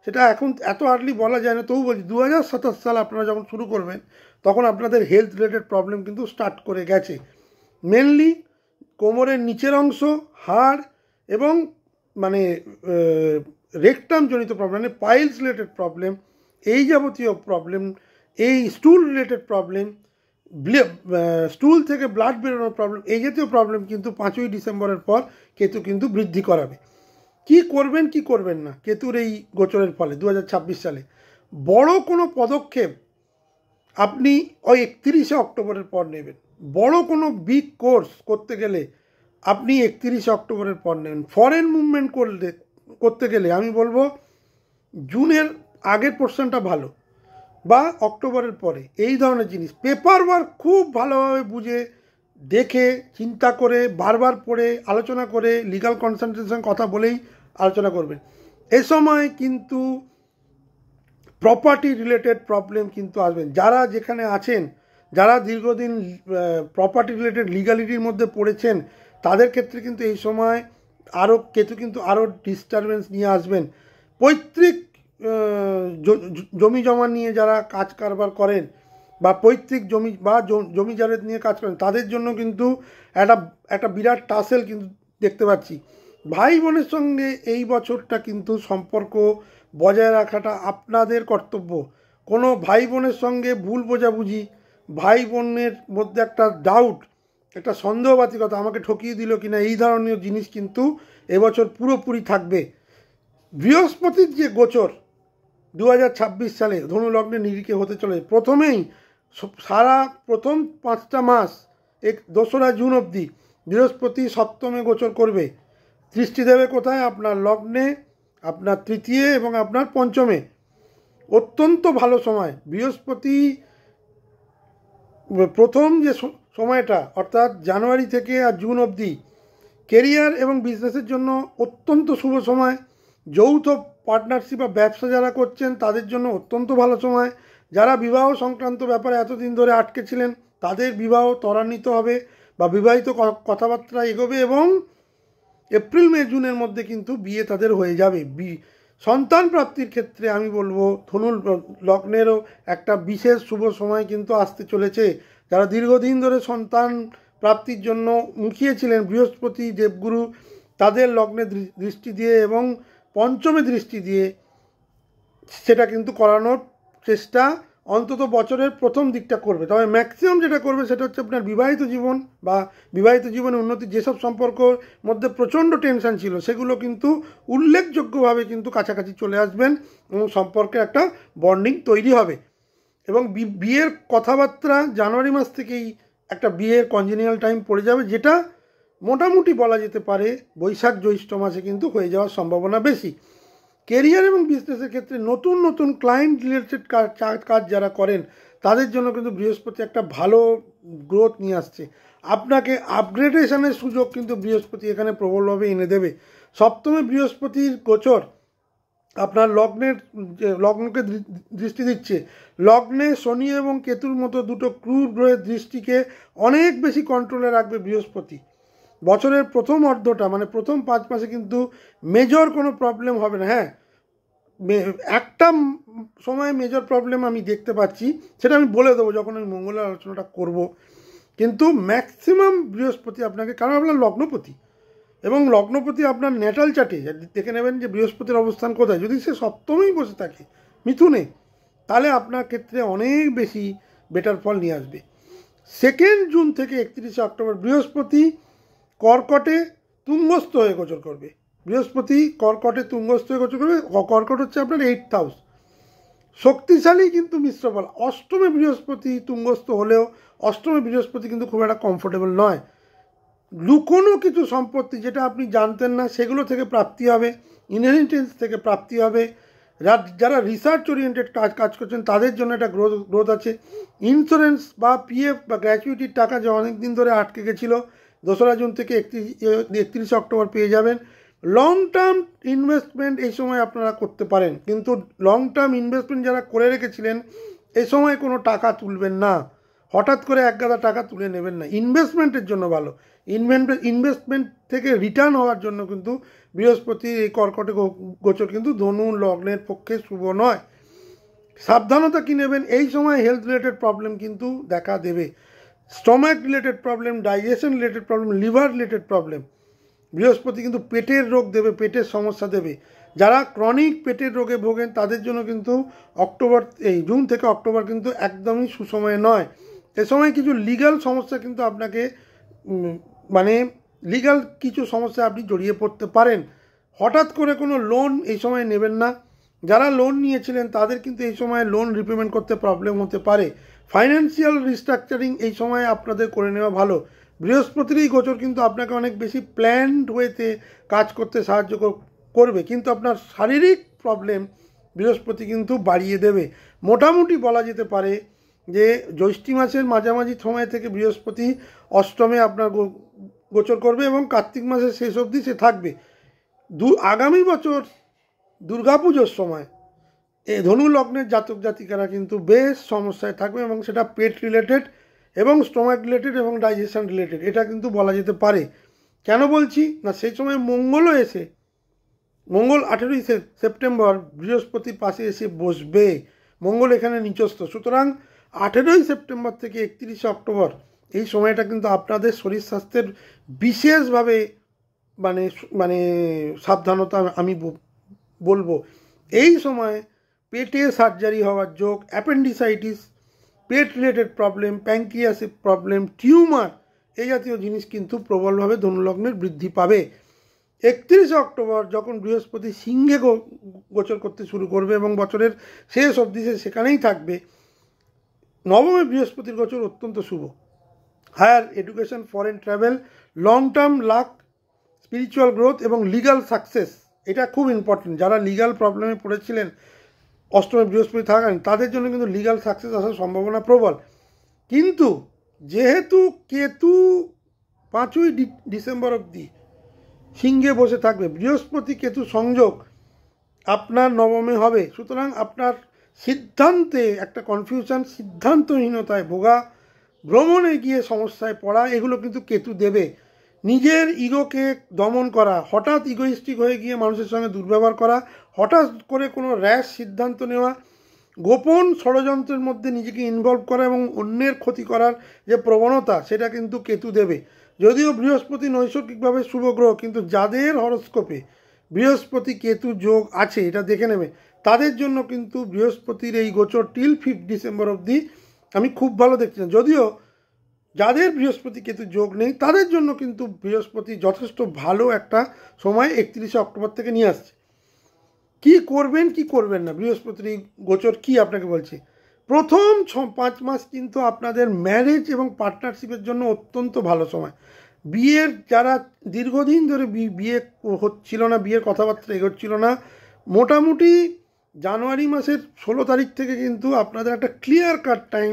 সেটা এখন এত আর্লি বলা যায় না, তবু বলছি 2027 সাল আপনারা যখন শুরু করবেন, তখন আপনাদের হেলথ রিলেটেড প্রবলেম কিন্তু স্টার্ট করে গেছে। মেনলি কোমরের নিচের অংশ, হাড় এবং মানে রেকটামজনিত প্রবলেম, মানে পাইলস রিলেটেড প্রবলেম, এই যাবতীয় প্রবলেম, এই স্টুল রিলেটেড প্রবলেম, স্টুল থেকে ব্লাড বেরোনোর প্রবলেম, এই জাতীয় প্রবলেম কিন্তু 5ই ডিসেম্বরের পর কেতু কিন্তু বৃদ্ধি করাবে। কি করবেন কি করবেন না কেতুর এই গোচরের ফলে 2026 সালে? বড় কোনো পদক্ষেপ আপনি ওই 31শে অক্টোবরের পর নেবেন। বড় কোনো বিগ কোর্স করতে গেলে আপনি 31শে অক্টোবরের পর নেবেন। ফরেন মুভমেন্ট করতে গেলে আমি বলবো জুনের আগের পোর্শনটা ভালো, বা অক্টোবরের পরে। এই ধরনের জিনিস পেপার ওয়ার্ক খুব ভালোভাবে বুঝে দেখে চিন্তা করে বারবার পড়ে আলোচনা করে লিগাল কনসালটেশন কথা বলেই আলোচনা করবেন। এ সময় কিন্তু প্রপার্টি রিলেটেড প্রবলেম কিন্তু আসবেন। যারা যেখানে আছেন, যারা দীর্ঘদিন প্রপার্টি রিলেটেড লিগালিটির মধ্যে পড়েছেন, তাদের ক্ষেত্রে কিন্তু এই সময় কেতু কিন্তু আরও ডিস্টারবেন্স নিয়ে আসবেন। পৈতৃক জমি জমা নিয়ে যারা কাজ কারবার করেন, বা পৈতৃক জমি বা জমি জায়গা নিয়ে কাজ করেন, তাদের জন্য কিন্তু একটা বিরাট টাসেল কিন্তু দেখতে পাচ্ছি। ভাই বোনের সঙ্গে এই বছরটা কিন্তু সম্পর্ক বজায় রাখাটা আপনাদের কর্তব্য। কোনো ভাই বোনের সঙ্গে ভুল বোঝাবুঝি, ভাই বোনের মধ্যে একটা ডাউট, একটা সন্দেহবাতিকতা, আমাকে ঠকিয়ে দিল কিনা, এই ধরনের জিনিস কিন্তু এবছর পুরোপুরি থাকবে। বৃহস্পতির যে গোচর 2026 সালে ধনু লগ্নে নিরিখে হতে চলে, প্রথমেই সারা প্রথম 5টা মাস 2রা জুন অবধি বৃহস্পতি সপ্তমে গোচর করবে। দৃষ্টি দেবে কোথায়? আপনার লগ্নে, আপনার তৃতীয় এবং আপনার পঞ্চমে। অত্যন্ত ভালো সময়। বৃহস্পতি প্রথম যে সময়টা, অর্থাৎ জানুয়ারি থেকে আর জুন অবধি, কেরিয়ার এবং বিজনেসের জন্য অত্যন্ত শুভ সময়। যৌথ পার্টনারশিপ বা ব্যবসা যারা করছেন তাদের জন্য অত্যন্ত ভালো সময়। যারা বিবাহ সংক্রান্ত ব্যাপারে এতদিন ধরে আটকে ছিলেন, তাদের বিবাহ ত্বরান্বিত হবে বা বিবাহিত কথাবার্তা এগোবে, এবং এপ্রিল মে জুনের মধ্যে কিন্তু বিয়ে তাদের হয়ে যাবে। সন্তান প্রাপ্তির ক্ষেত্রে আমি বলবো ধনু লগ্নেরও একটা বিশেষ শুভ সময় কিন্তু আসতে চলেছে। যারা দীর্ঘদিন ধরে সন্তান প্রাপ্তির জন্য মুখিয়েছিলেন, বৃহস্পতি দেবগুরু তাদের লগ্নে দৃষ্টি দিয়ে এবং পঞ্চমে দৃষ্টি দিয়ে সেটা কিন্তু করানোর চেষ্টা অন্তত বছরের প্রথম দিকটা করবে। তবে ম্যাক্সিমাম যেটা করবে সেটা হচ্ছে আপনার বিবাহিত জীবন বা বিবাহিত জীবনে উন্নতি, যেসব সম্পর্কর মধ্যে প্রচণ্ড টেনশন ছিল সেগুলো কিন্তু উল্লেখযোগ্যভাবে কিন্তু কাছাকাছি চলে আসবেন এবং সম্পর্কে একটা বন্ডিং তৈরি হবে। এবং বিয়ের কথাবার্তা জানুয়ারি মাস থেকেই একটা বিয়ের কনজেনিয়াল টাইম পড়ে যাবে, যেটা মোটামুটি বলা যেতে পারে বৈশাখ জ্যৈষ্ঠ মাসে কিন্তু হয়ে যাওয়ার সম্ভাবনা বেশি। কেরিয়ার এবং বিজনেসের ক্ষেত্রে নতুন নতুন ক্লায়েন্ট রিলেটেড কাজ যারা করেন তাদের জন্য কিন্তু বৃহস্পতি একটা ভালো গ্রোথ নিয়ে আসছে। আপনাকে আপগ্রেডেশনের সুযোগ কিন্তু বৃহস্পতি এখানে প্রবলভাবে এনে দেবে। সপ্তমে বৃহস্পতির গোচর আপনার লগ্নকে দৃষ্টি দিচ্ছে। লগ্নে শনি এবং কেতুর মতো দুটো ক্রূর গ্রহের দৃষ্টিকে অনেক বেশি কন্ট্রোলে রাখবে বৃহস্পতি। বছরের প্রথম অর্ধটা মানে প্রথম 5 মাসে কিন্তু মেজর কোনো প্রবলেম হবে না। হ্যাঁ, একটা সময় মেজর প্রবলেম আমি দেখতে পাচ্ছি, সেটা আমি বলে দেবো যখন আমি মঙ্গলের আলোচনাটা করব। কিন্তু ম্যাক্সিমাম বৃহস্পতি আপনাকে, কারণ আপনার লগ্নপতি এবং লগ্নপতি আপনার ন্যাটাল চার্টে দেখে নেবেন যে বৃহস্পতির অবস্থান কোথায়। যদি সে সপ্তমেই বসে থাকে মিথুনে, তাহলে আপনার ক্ষেত্রে অনেক বেশি বেটার ফল নিয়ে আসবে। 2 জুন থেকে 31 অক্টোবর বৃহস্পতি কর্কটে তুঙ্গস্থ হয়ে গোচর করবে। বৃহস্পতি কর্কটে তুঙ্গস্থ হয়ে গোচর করবে। কর্কট হচ্ছে আপনার 8th হাউস, শক্তিশালী কিন্তু মিশ্র ফল। অষ্টমে বৃহস্পতি তুঙ্গস্থ হলেও অষ্টমে বৃহস্পতি কিন্তু খুব একটা কমফোর্টেবল নয়। লুকোনো কিছু সম্পত্তি যেটা আপনি জানতেন না সেগুলো থেকে প্রাপ্তি হবে, ইনহেরিটেন্স থেকে প্রাপ্তি হবে। যারা রিসার্চ ওরিয়েন্টেড কাজ করছেন তাদের জন্য একটা গ্রোথ আছে। ইন্স্যুরেন্স বা পিএফ বা গ্র্যাচুইটির টাকা যে অনেক দিন ধরে আটকে গেছিলো 2রা জুন থেকে 31 অক্টোবর পেয়ে যাবেন। লং টার্ম ইনভেস্টমেন্ট এই সময় আপনারা করতে পারেন, কিন্তু লং টার্ম ইনভেস্টমেন্ট যারা করে রেখেছিলেন এই সময় কোনো টাকা তুলবেন না, হঠাৎ করে এক গাদা টাকা তুলে নেবেন না। ইনভেস্টমেন্টের জন্য ভালো, ইনভেস্টমেন্ট থেকে রিটার্ন হওয়ার জন্য কিন্তু বৃহস্পতির এই কর্কটে গোচর কিন্তু ধনু লগ্নের পক্ষে শুভ নয়। সাবধানতা কী নেবেন, এই সময় হেলথ রিলেটেড প্রবলেম কিন্তু দেখা দেবে। Stomach related problem, digestion related problem, liver related problem. বৃহস্পতি কিন্তু পেটের রোগ দেবে, পেটের সমস্যা দেবে। যারা ক্রনিক পেটের রোগে ভোগেন তাদের জন্য কিন্তু জুন থেকে অক্টোবর কিন্তু একদমই সুসময় নয়। এ সময় কিছু লিগ্যাল সমস্যা কিন্তু আপনাকে মানে লিগ্যাল কিছু সমস্যা আপনি জড়িয়ে পড়তে পারেন। হঠাৎ করে কোনো লোন এই সময় নেবেন না। যারা লোন নিয়েছিলেন তাদের কিন্তু এই সময় লোন রিপেমেন্ট করতে প্রবলেম হতে পারে। ফাইন্যান্সিয়াল রিস্ট্রাকচারিং এই সময় আপনাদের করে নেওয়া ভালো। বৃহস্পতির এই গোচর কিন্তু আপনাকে অনেক বেশি প্ল্যান্ড ওয়েতে কাজ করতে সাহায্য করবে, কিন্তু আপনার শারীরিক প্রবলেম বৃহস্পতি কিন্তু বাড়িয়ে দেবে। মোটামুটি বলা যেতে পারে যে জ্যৈষ্ঠী মাসের মাঝামাঝি সময় থেকে বৃহস্পতি অষ্টমে আপনার গোচর করবে এবং কার্তিক মাসের শেষ অবধি সে থাকবে। আগামী বছর দুর্গাপুজোর সময় এই ধনু লগ্নের জাতক জাতিকারা কিন্তু বেশ সমস্যায় থাকবে এবং সেটা পেট রিলেটেড এবং স্টোমাক রিলেটেড এবং ডাইজেশন রিলেটেড, এটা কিন্তু বলা যেতে পারে। কেন বলছি না, সেই সময় মঙ্গলও এসে মঙ্গল 18ই সেপ্টেম্বর বৃহস্পতির পাশে এসে বসবে। মঙ্গল এখানে নিচস্থ, সুতরাং 18ই সেপ্টেম্বর থেকে 31 অক্টোবর এই সময়টা কিন্তু আপনাদের শরীর স্বাস্থ্যের বিশেষভাবে মানে সাবধানতা আমি বলবো। এই সময় পেটে সার্জারি হওয়ার যোগ, অ্যাপেন্ডিসাইটিস, পেট রিলেটেড প্রবলেম, প্যাঙ্ক্রিয়াসের প্রবলেম, টিউমার এই জাতীয় জিনিস কিন্তু প্রবলভাবে ধনুলগ্নের বৃদ্ধি পাবে। 31 অক্টোবর যখন বৃহস্পতি সিংহে গোচর করতে শুরু করবে এবং বছরের শেষ অবধি সেখানেই থাকবে, নবমে বৃহস্পতির গোচর অত্যন্ত শুভ। Higher education, foreign travel, long term luck, spiritual growth এবং লিগাল সাকসেস, এটা খুব ইম্পর্টেন্ট। যারা লিগাল প্রবলেমে পড়েছিলেন অষ্টমে বৃহস্পতি থাকেন তাদের জন্য কিন্তু লিগাল সাকসেস আসার সম্ভাবনা প্রবল। কিন্তু যেহেতু কেতু 5ই ডিসেম্বর অবধি সিংহে বসে থাকবে, বৃহস্পতি কেতু সংযোগ আপনার নবমে হবে, সুতরাং আপনার সিদ্ধান্তে একটা কনফিউশন, সিদ্ধান্তহীনতায় ভোগা, ভ্রমণে গিয়ে সমস্যায় পড়া, এগুলো কিন্তু কেতু দেবে। নিজের ইগোকে দমন করা, হঠাৎ ইগোইস্টিক হয়ে গিয়ে মানুষের সঙ্গে দুর্ব্যবহার করা, হঠাৎ করে কোনো র্যাশ সিদ্ধান্ত নেওয়া, গোপন ষড়যন্ত্রের মধ্যে নিজেকে ইনভলভ করা এবং অন্যের ক্ষতি করার যে প্রবণতা সেটা কিন্তু কেতু দেবে। যদিও বৃহস্পতি নৈসর্গিকভাবে শুভ গ্রহ, কিন্তু যাদের হরস্কোপে বৃহস্পতি কেতু যোগ আছে এটা দেখে নেবে, তাদের জন্য কিন্তু বৃহস্পতির এই গোচর টিল 5 ডিসেম্বর অবধি আমি খুব ভালো দেখছি না। যদিও যাদের বৃহস্পতি কেতু যোগ নেই তাদের জন্য কিন্তু বৃহস্পতি যথেষ্ট ভালো একটা সময় 31শে অক্টোবর থেকে নিয়ে আসছে। কি করবেন কি করবেন না, বৃহস্পতির এই গোচর কি আপনাকে বলছি। প্রথম 5 মাস কিন্তু আপনাদের ম্যারেজ এবং পার্টনারশিপের জন্য অত্যন্ত ভালো সময়। বিয়ের যারা দীর্ঘদিন ধরে বিয়ে হচ্ছিল না, বিয়ের কথাবার্তা এগোচ্ছিল না, মোটামুটি জানুয়ারি মাসের 16 তারিখ থেকে কিন্তু আপনাদের একটা ক্লিয়ার কাট টাইম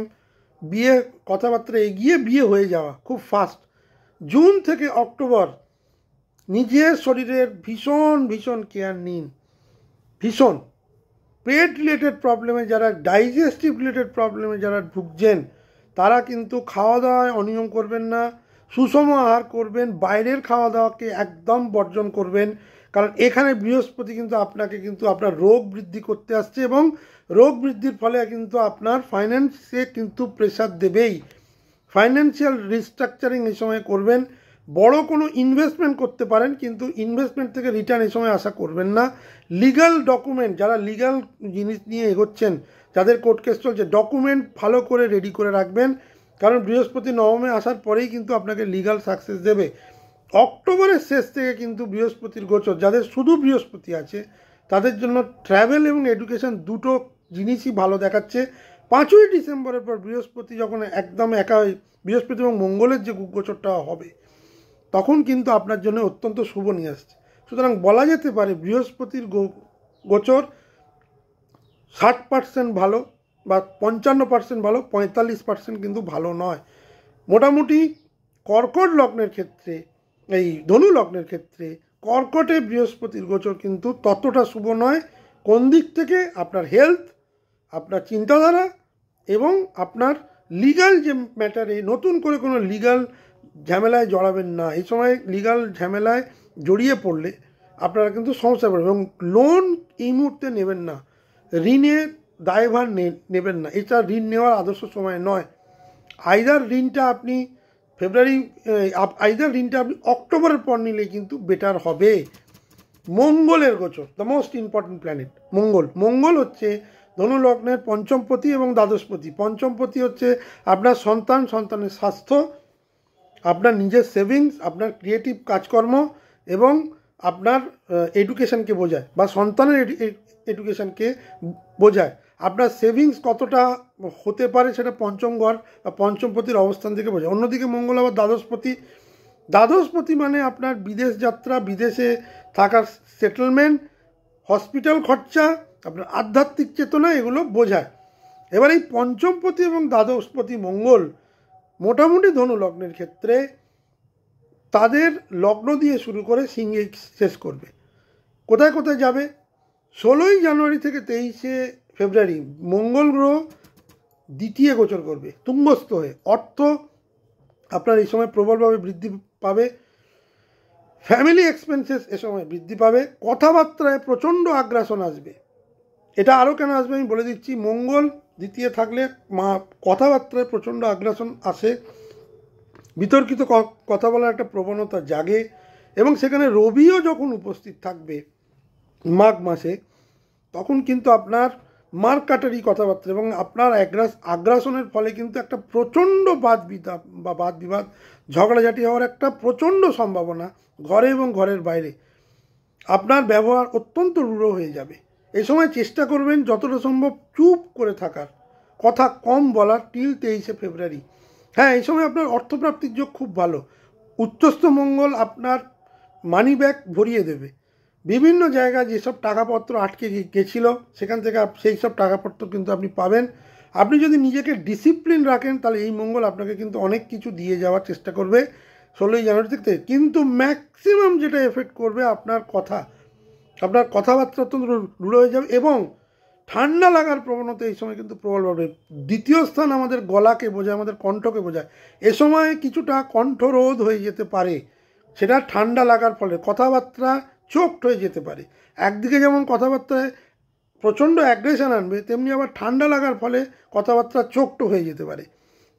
বিয়ে কথাবার্তা এগিয়ে বিয়ে হয়ে যাওয়া খুব ফাস্ট। জুন থেকে অক্টোবর নিজের শরীরের ভীষণ ভীষণ কেয়ার নিন, ভীষণ। পেট রিলেটেড প্রবলেমে যারা, ডাইজেস্টিভ রিলেটেড প্রবলেমে যারা ভুগছেন তারা কিন্তু খাওয়া দাওয়ায় অনিয়ম করবেন না, সুষম আহার করবেন, বাইরের খাওয়া দাওয়াকে একদম বর্জন করবেন। কারণ এখানে বৃহস্পতি কিন্তু আপনাকে কিন্তু আপনার রোগ বৃদ্ধি করতে আসছে এবং রোগ বৃদ্ধির ফলে কিন্তু আপনার ফাইন্যান্সে কিন্তু প্রেশার দেবেই। ফাইন্যান্সিয়াল রিস্ট্রাকচারিং এই সময় করবেন। বড় কোনো ইনভেস্টমেন্ট করতে পারেন কিন্তু ইনভেস্টমেন্ট থেকে রিটার্ন এই সময় আশা করবেন না। লিগ্যাল ডকুমেন্ট, যারা লিগ্যাল জিনিস নিয়ে এগোচ্ছেন, যাদের কোর্ট কেস চলছে, ডকুমেন্ট ভালো করে রেডি করে রাখবেন। কারণ বৃহস্পতি নবমে আসার পরেই কিন্তু আপনাকে লিগ্যাল সাকসেস দেবে। অক্টোবরের শেষ থেকে কিন্তু বৃহস্পতির গোচর, যাদের শুধু বৃহস্পতি আছে তাদের জন্য ট্রাভেল এবং এডুকেশন দুটো জিনিসই ভালো দেখাচ্ছে। 5ই ডিসেম্বরের পর বৃহস্পতি যখন একদম একা, বৃহস্পতি এবং মঙ্গলের যে গোচরটা হবে তখন কিন্তু আপনার জন্য অত্যন্ত শুভ নিয়ে আসছে। সুতরাং বলা যেতে পারে বৃহস্পতির গোচর 60% ভালো বা 55% ভালো, 45% কিন্তু ভালো নয়। মোটামুটি কর্কট লগ্নের ক্ষেত্রে, এই ধনু লগ্নের ক্ষেত্রে কর্কটে বৃহস্পতির গোচর কিন্তু ততটা শুভ নয়। কোন দিক থেকে? আপনার হেলথ, আপনার চিন্তাধারা এবং আপনার লিগ্যাল যে ম্যাটারে নতুন করে কোনো লিগ্যাল ঝামেলায় জড়াবেন না। এই সময় লিগ্যাল ঝামেলায় জড়িয়ে পড়লে আপনারা কিন্তু সমস্যা পড়বেন। এবং লোন এই মুহূর্তে নেবেন না, ঋণের দায়ভার নেবেন না, এটা ঋণ নেওয়ার আদর্শ সময় নয়। আইদার ঋণটা আপনি অক্টোবরের পর নিলে কিন্তু বেটার হবে। মঙ্গলের গোচর, দ্য মোস্ট ইম্পর্টেন্ট প্ল্যানেট মঙ্গল হচ্ছে ধনু লগ্নের পঞ্চমপতি এবং দ্বাদশপতি। পঞ্চমপতি হচ্ছে আপনার সন্তানের স্বাস্থ্য, আপনার নিজের সেভিংস, আপনার ক্রিয়েটিভ কাজকর্ম এবং আপনার এডুকেশনকে বোঝায় বা সন্তানের এডুকেশনকে বোঝায়। আপনার সেভিংস কতটা হতে পারে সেটা পঞ্চম ঘর বা পঞ্চমপতির অবস্থান থেকে বোঝায়। অন্যদিকে মঙ্গল আবার দ্বাদশপতি মানে আপনার বিদেশ যাত্রা, বিদেশে থাকার সেটেলমেন্ট, হসপিটাল খরচা, আপনার আধ্যাত্মিক চেতনা, এগুলো বোঝায়। এবার এই পঞ্চমপতি এবং দ্বাদশপতি মঙ্গল মোটামুটি ধনু লগ্নের ক্ষেত্রে তাদের লগ্ন দিয়ে শুরু করে সিংহে শেষ করবে। কোথায় কোথায় যাবে? 16ই জানুয়ারি থেকে 23শে ফেব্রুয়ারি মঙ্গল গ্রহ দ্বিতীয় গোচর করবে তুঙ্গস্থ হয়ে। অর্থ আপনার এই সময় প্রবলভাবে বৃদ্ধি পাবে। ফ্যামিলি এক্সপেন্সেস এ সময় বৃদ্ধি পাবে। কথাবার্তায় প্রচণ্ড আগ্রাসন আসবে। এটা আরও কেন আসবে আমি বলে দিচ্ছি। মঙ্গল দ্বিতীয় থাকলে কথাবার্তায় প্রচণ্ড আগ্রাসন আসে, বিতর্কিত কথা বলার একটা প্রবণতা জাগে এবং সেখানে রবিও যখন উপস্থিত থাকবে মাঘ মাসে, তখন কিন্তু আপনার মারকাটারি কথাবার্তা এবং আপনার আগ্রাসনের ফলে কিন্তু একটা প্রচণ্ড বাদ বিবাদ ঝগড়াঝাটি হওয়ার একটা প্রচণ্ড সম্ভাবনা ঘরে এবং ঘরের বাইরে। আপনার ব্যবহার অত্যন্ত রূঢ় হয়ে যাবে। এই সময় চেষ্টা করবেন যতটা সম্ভব চুপ করে থাকার, কথা কম বলার টিল 23শে ফেব্রুয়ারি। হ্যাঁ, এই সময় আপনার অর্থপ্রাপ্তির যোগ খুব ভালো। উচ্চস্থ মঙ্গল আপনার মানি ব্যাগ ভরিয়ে দেবে। বিভিন্ন জায়গায় যেসব টাকাপত্র আটকে গেছিলো সেখান থেকে সেই সব টাকাপত্র কিন্তু আপনি পাবেন। আপনি যদি নিজেকে ডিসিপ্লিন রাখেন তাহলে এই মঙ্গল আপনাকে কিন্তু অনেক কিছু দিয়ে যাওয়ার চেষ্টা করবে 16ই জানুয়ারি থেকে। কিন্তু ম্যাক্সিমাম যেটা এফেক্ট করবে আপনার কথাবার্তা অত্যন্ত রূঢ় হয়ে যাবে এবং ঠান্ডা লাগার প্রবণতা এই সময় কিন্তু প্রবলভাবে। দ্বিতীয় স্থান আমাদের গলাকে বোঝায়, আমাদের কণ্ঠকে বোঝায়। এ সময় কিছুটা কণ্ঠরোধ হয়ে যেতে পারে, সেটা ঠান্ডা লাগার ফলে কথাবার্তা চোকড হয়ে যেতে পারে। একদিকে যেমন কথাবার্তায় প্রচণ্ড অ্যাগ্রেশন আনবে, তেমনি আবার ঠান্ডা লাগার ফলে কথাবার্তা চোকড হয়ে যেতে পারে।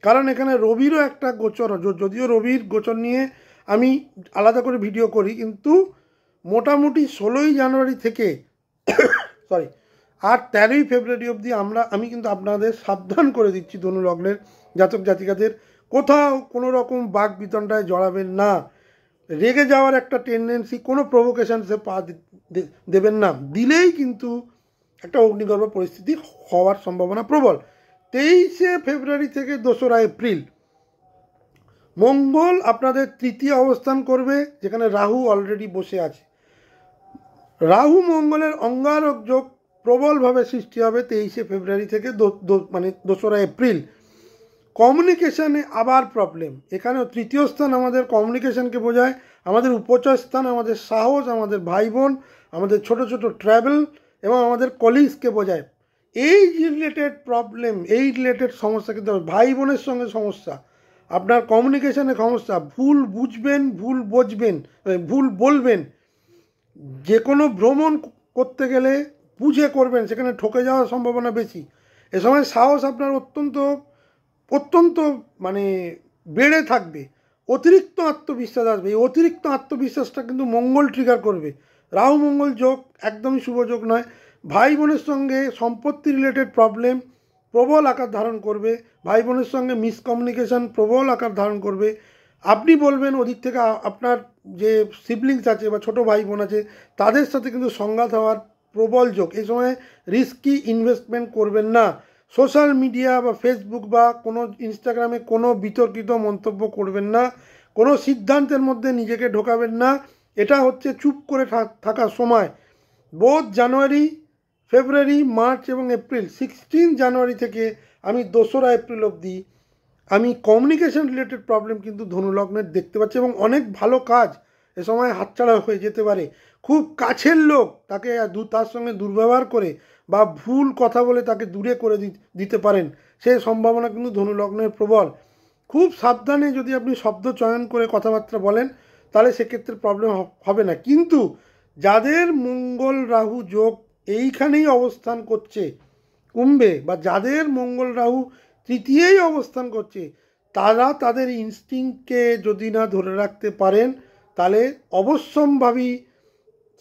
কারণ এখানে রবিরও একটা গোচর, যদিও রবির গোচর নিয়ে আমি আলাদা করে ভিডিও করি, কিন্তু মোটামুটি 16ই জানুয়ারি থেকে আর 13ই ফেব্রুয়ারি অবধি আমি কিন্তু আপনাদের সাবধান করে দিচ্ছি ধনু লগ্নের জাতক জাতিকাদের, কোথাও কোনো রকম বাক বিতণ্ডায় জড়াবেন না। রেগে যাওয়ার একটা টেন্ডেন্সি, কোনো প্রভোকেশনসে পা দেবেন না, দিলেই কিন্তু একটা অগ্নিগর্ভ পরিস্থিতি হওয়ার সম্ভাবনা প্রবল। 23শে ফেব্রুয়ারি থেকে 2রা এপ্রিল মঙ্গল আপনাদের তৃতীয় অবস্থান করবে, যেখানে রাহু অলরেডি বসে আছে। রাহু মঙ্গলের অঙ্গারক যোগ প্রবলভাবে সৃষ্টি হবে 23শে ফেব্রুয়ারি থেকে মানে 2রা এপ্রিল। কমিউনিকেশানে আবার প্রবলেম। এখানেও তৃতীয় স্থান আমাদের কমিউনিকেশানকে বোঝায়, আমাদের উপচয় স্থান, আমাদের সাহস, আমাদের ভাই বোন, আমাদের ছোট ছোট ট্র্যাভেল এবং আমাদের কলিগসকে বোঝায়। এই রিলেটেড প্রবলেম, এই রিলেটেড সমস্যা কিন্তু ভাই বোনের সঙ্গে সমস্যা, আপনার কমিউনিকেশানে সমস্যা, ভুল বুঝবেন, ভুল বুঝবেন, ভুল বলবেন, যে কোনো ভ্রমণ করতে গেলে বুঝে করবেন, সেখানে ঠকে যাওয়ার সম্ভাবনা বেশি। এ সময় সাহস আপনার অত্যন্ত মানে বেড়ে থাকবে, অতিরিক্ত আত্মবিশ্বাস আসবে। এই অতিরিক্ত আত্মবিশ্বাসটা কিন্তু মঙ্গল ট্রিগার করবে। রাহু মঙ্গল যোগ একদমই শুভ যোগ নয়। ভাই বোনের সঙ্গে সম্পত্তি রিলেটেড প্রবলেম প্রবল আকার ধারণ করবে, ভাই বোনের সঙ্গে মিসকমিউনিকেশন প্রবল আকার ধারণ করবে। আপনি বলবেন, ওদিক থেকে আপনার যে সিবলিংস আছে বা ছোটো ভাই বোন আছে তাদের সাথে কিন্তু সংঘাত হওয়ার প্রবল যোগ। এই সময় রিস্কি ইনভেস্টমেন্ট করবেন না। সোশ্যাল মিডিয়া বা ফেসবুক বা কোনো ইনস্টাগ্রামে কোনো বিতর্কিত মন্তব্য করবেন না, কোনো সিদ্ধান্তের মধ্যে নিজেকে ঢোকাবেন না। এটা হচ্ছে চুপ করে থাকার সময়। বোধ জানুয়ারি, ফেব্রুয়ারি, মার্চ এবং এপ্রিল, 16 জানুয়ারি থেকে আমি 2রা এপ্রিল অবধি আমি কমিউনিকেশন রিলেটেড প্রবলেম কিন্তু ধনু লগ্নের দেখতে পাচ্ছি, এবং অনেক ভালো কাজ এ সময় হাতছাড়া হয়ে যেতে পারে। খুব কাছের লোক তাকে তার সঙ্গে দুর্ব্যবহার করে বা ভুল কথা বলে তাকে দূরে করে দিতে পারেন, সেই সম্ভাবনা কিন্তু ধনু লগ্নের প্রবল। খুব সাবধানে যদি আপনি শব্দ চয়ন করে কথাবার্তা বলেন তাহলে সেক্ষেত্রে প্রবলেম হবে না। কিন্তু যাদের মঙ্গল রাহু যোগ এইখানেই অবস্থান করছে কুম্ভে, বা যাদের মঙ্গল রাহু তৃতীয়ই অবস্থান করছে, তারা তাদের ইনস্টিংক্টকে যদি না ধরে রাখতে পারেন তাহলে অবশ্যম্ভাবী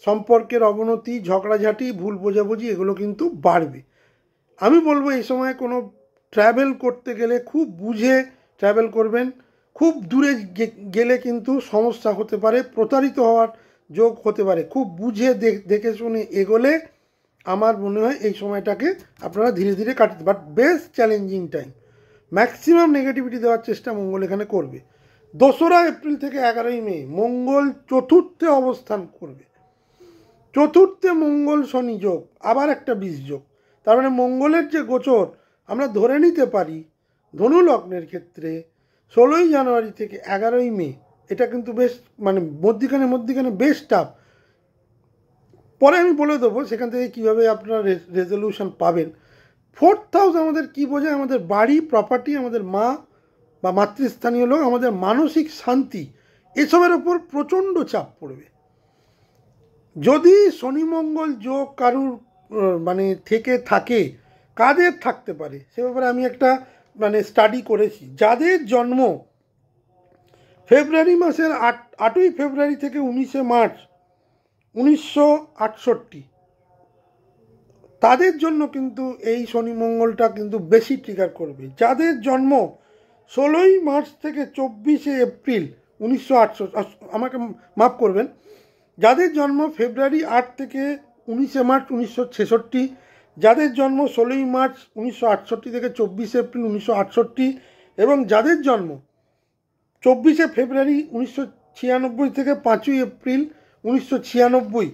সম্পর্কের অবনতি, ঝগড়াঝাঁটি, ভুল বোঝাবুঝি এগুলো কিন্তু বাড়বে। আমি বলবো এই সময় কোনো ট্র্যাভেল করতে গেলে খুব বুঝে ট্র্যাভেল করবেন। খুব দূরে গেলে কিন্তু সমস্যা হতে পারে, প্রতারিত হওয়ার যোগ হতে পারে। খুব বুঝে দেখে শুনে এগোলে আমার মনে হয় এই সময়টাকে আপনারা ধীরে ধীরে কাটাতে, বাট বেশ চ্যালেঞ্জিং টাইম। ম্যাক্সিমাম নেগেটিভিটি দেওয়ার চেষ্টা মঙ্গল এখানে করবে। 2রা এপ্রিল থেকে 11ই মে মঙ্গল চতুর্থে অবস্থান করবে। চতুর্থে মঙ্গল শনি যোগ, আবার একটা 20 যোগ। তার মানে মঙ্গলের যে গোচর আমরা ধরে নিতে পারি ধনু লগ্নের ক্ষেত্রে 16ই জানুয়ারি থেকে 11ই মে, এটা কিন্তু বেশ মানে মধ্যিখানে বেশ টাফ। পরে আমি বলে দেবো সেখান থেকে কীভাবে আপনারা রেজলিউশন পাবেন। 4th হাউস আমাদের কী বোঝায়? আমাদের বাড়ি, প্রপার্টি, আমাদের মা বা মাতৃস্থানীয় লোক, আমাদের মানসিক শান্তি, এসবের ওপর প্রচণ্ড চাপ পড়বে। যদি শনি মঙ্গল যোগ কারুর মানে থেকে থাকে, কাদের থাকতে পারে সে ব্যাপারে আমি একটা মানে স্টাডি করেছি। যাদের জন্ম ফেব্রুয়ারি মাসের 8ই ফেব্রুয়ারি থেকে 19শে মার্চ 1968, তাদের জন্য কিন্তু এই শনি মঙ্গলটা কিন্তু বেশি ট্রিগার করবে। যাদের জন্ম 16ই মার্চ থেকে 24শে এপ্রিল 1968, আমাকে মাফ করবেন, যাদের জন্ম ফেব্রুয়ারি 8 থেকে 19শে মার্চ 1966, যাদের জন্ম 16ই মার্চ 1968 থেকে 24শে এপ্রিল 1968, এবং যাদের জন্ম 24শে ফেব্রুয়ারি 1996 থেকে 5ই এপ্রিল 1996,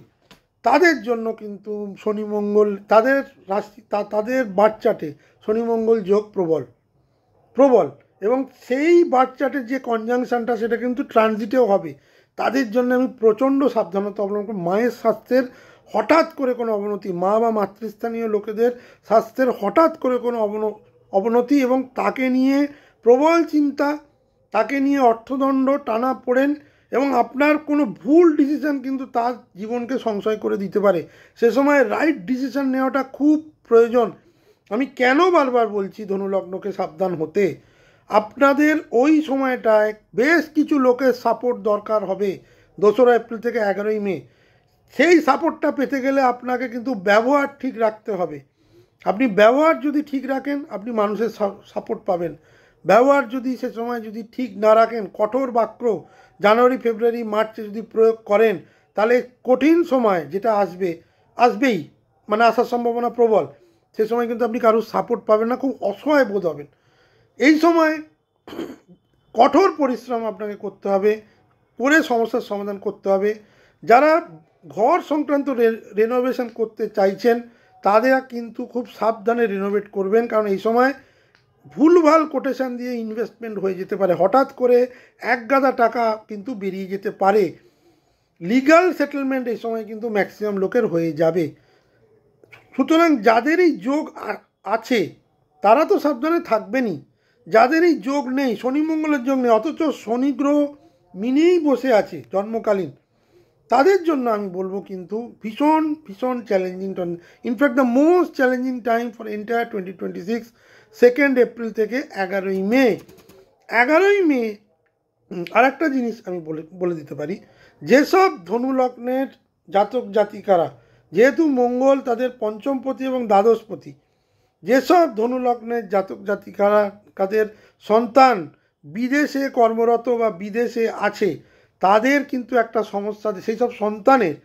তাদের জন্য কিন্তু শনি মঙ্গল, তাদের রাশি, তাদের বার্থচার্টে শনি মঙ্গল যোগ প্রবল, এবং সেই বার্থচার্টের যে কনজাংশনটা সেটা কিন্তু ট্রানজিটেও হবে। তাদের জন্য আমি প্রচণ্ড সাবধানতা অবলম্বন করি। মায়ের স্বাস্থ্যের হঠাৎ করে কোনো অবনতি, মা বা মাতৃস্থানীয় লোকেদের স্বাস্থ্যের হঠাৎ করে কোনো অবনতি, এবং তাকে নিয়ে প্রবল চিন্তা, তাকে নিয়ে অর্থদণ্ড, টানা পড়েন, এবং আপনার কোনো ভুল ডিসিশান কিন্তু তার জীবনকে সংশয় করে দিতে পারে। সে সময় রাইট ডিসিশান নেওয়াটা খুব প্রয়োজন। আমি কেন বারবার বলছি ধনুলগ্নকে সাবধান হতে? আপনাদের ওই সময়টায় বেশ কিছু লোকের সাপোর্ট দরকার হবে 2রা এপ্রিল থেকে 11ই মে। সেই সাপোর্টটা পেতে গেলে আপনাকে কিন্তু ব্যবহার ঠিক রাখতে হবে। আপনি ব্যবহার যদি ঠিক রাখেন আপনি মানুষের সাপোর্ট পাবেন। ব্যবহার যদি সে সময় যদি ঠিক না রাখেন, কঠোর বাক্য জানুয়ারি ফেব্রুয়ারি মার্চে যদি প্রয়োগ করেন, তাহলে কঠিন সময় যেটা আসবেই, মানে আসার সম্ভাবনা প্রবল, সে সময় কিন্তু আপনি কারোর সাপোর্ট পাবেন না, খুব অসহায় বোধ হবেন। এই সময় কঠোর পরিশ্রম আপনাকে করতে হবে, করে সমস্যার সমাধান করতে হবে। যারা ঘর সংক্রান্ত রেনোভেশন করতে চাইছেন তাদের কিন্তু খুব সাবধানে রেনোভেট করবেন, কারণ এই সময় ভুলভাল কোটেশন দিয়ে ইনভেস্টমেন্ট হয়ে যেতে পারে, হঠাৎ করে এক গাদা টাকা কিন্তু বেরিয়ে যেতে পারে। লিগ্যাল সেটেলমেন্ট এই সময় কিন্তু ম্যাক্সিমাম লোকের হয়ে যাবে। সুতরাং যাদের এই যোগ আছে তারা তো সাবধানে থাকবেনই, যাদের এই যোগ নেই, শনি মঙ্গলের যোগ নেই, অথচ শনি গ্রহ মিনেই বসে আছে জন্মকালীন, তাদের জন্য আমি বলবো কিন্তু ভীষণ ভীষণ challenging time. In fact the most challenging time for entire 2026, 2 April থেকে 11ই মে। 11ই মে আর একটা জিনিস আমি বলে দিতে পারি, যেসব ধনু লগ্নের জাতক জাতিকারা, যেহেতু মঙ্গল তাদের পঞ্চমপতি এবং দ্বাদশপতি, যেসব ধনু লগ্নের জাতক জাতিকারা কাদের সন্তান বিদেশে কর্মরত বা বিদেশে আছে, তাদের কিন্তু একটা সমস্যা, সেই সব সন্তানের,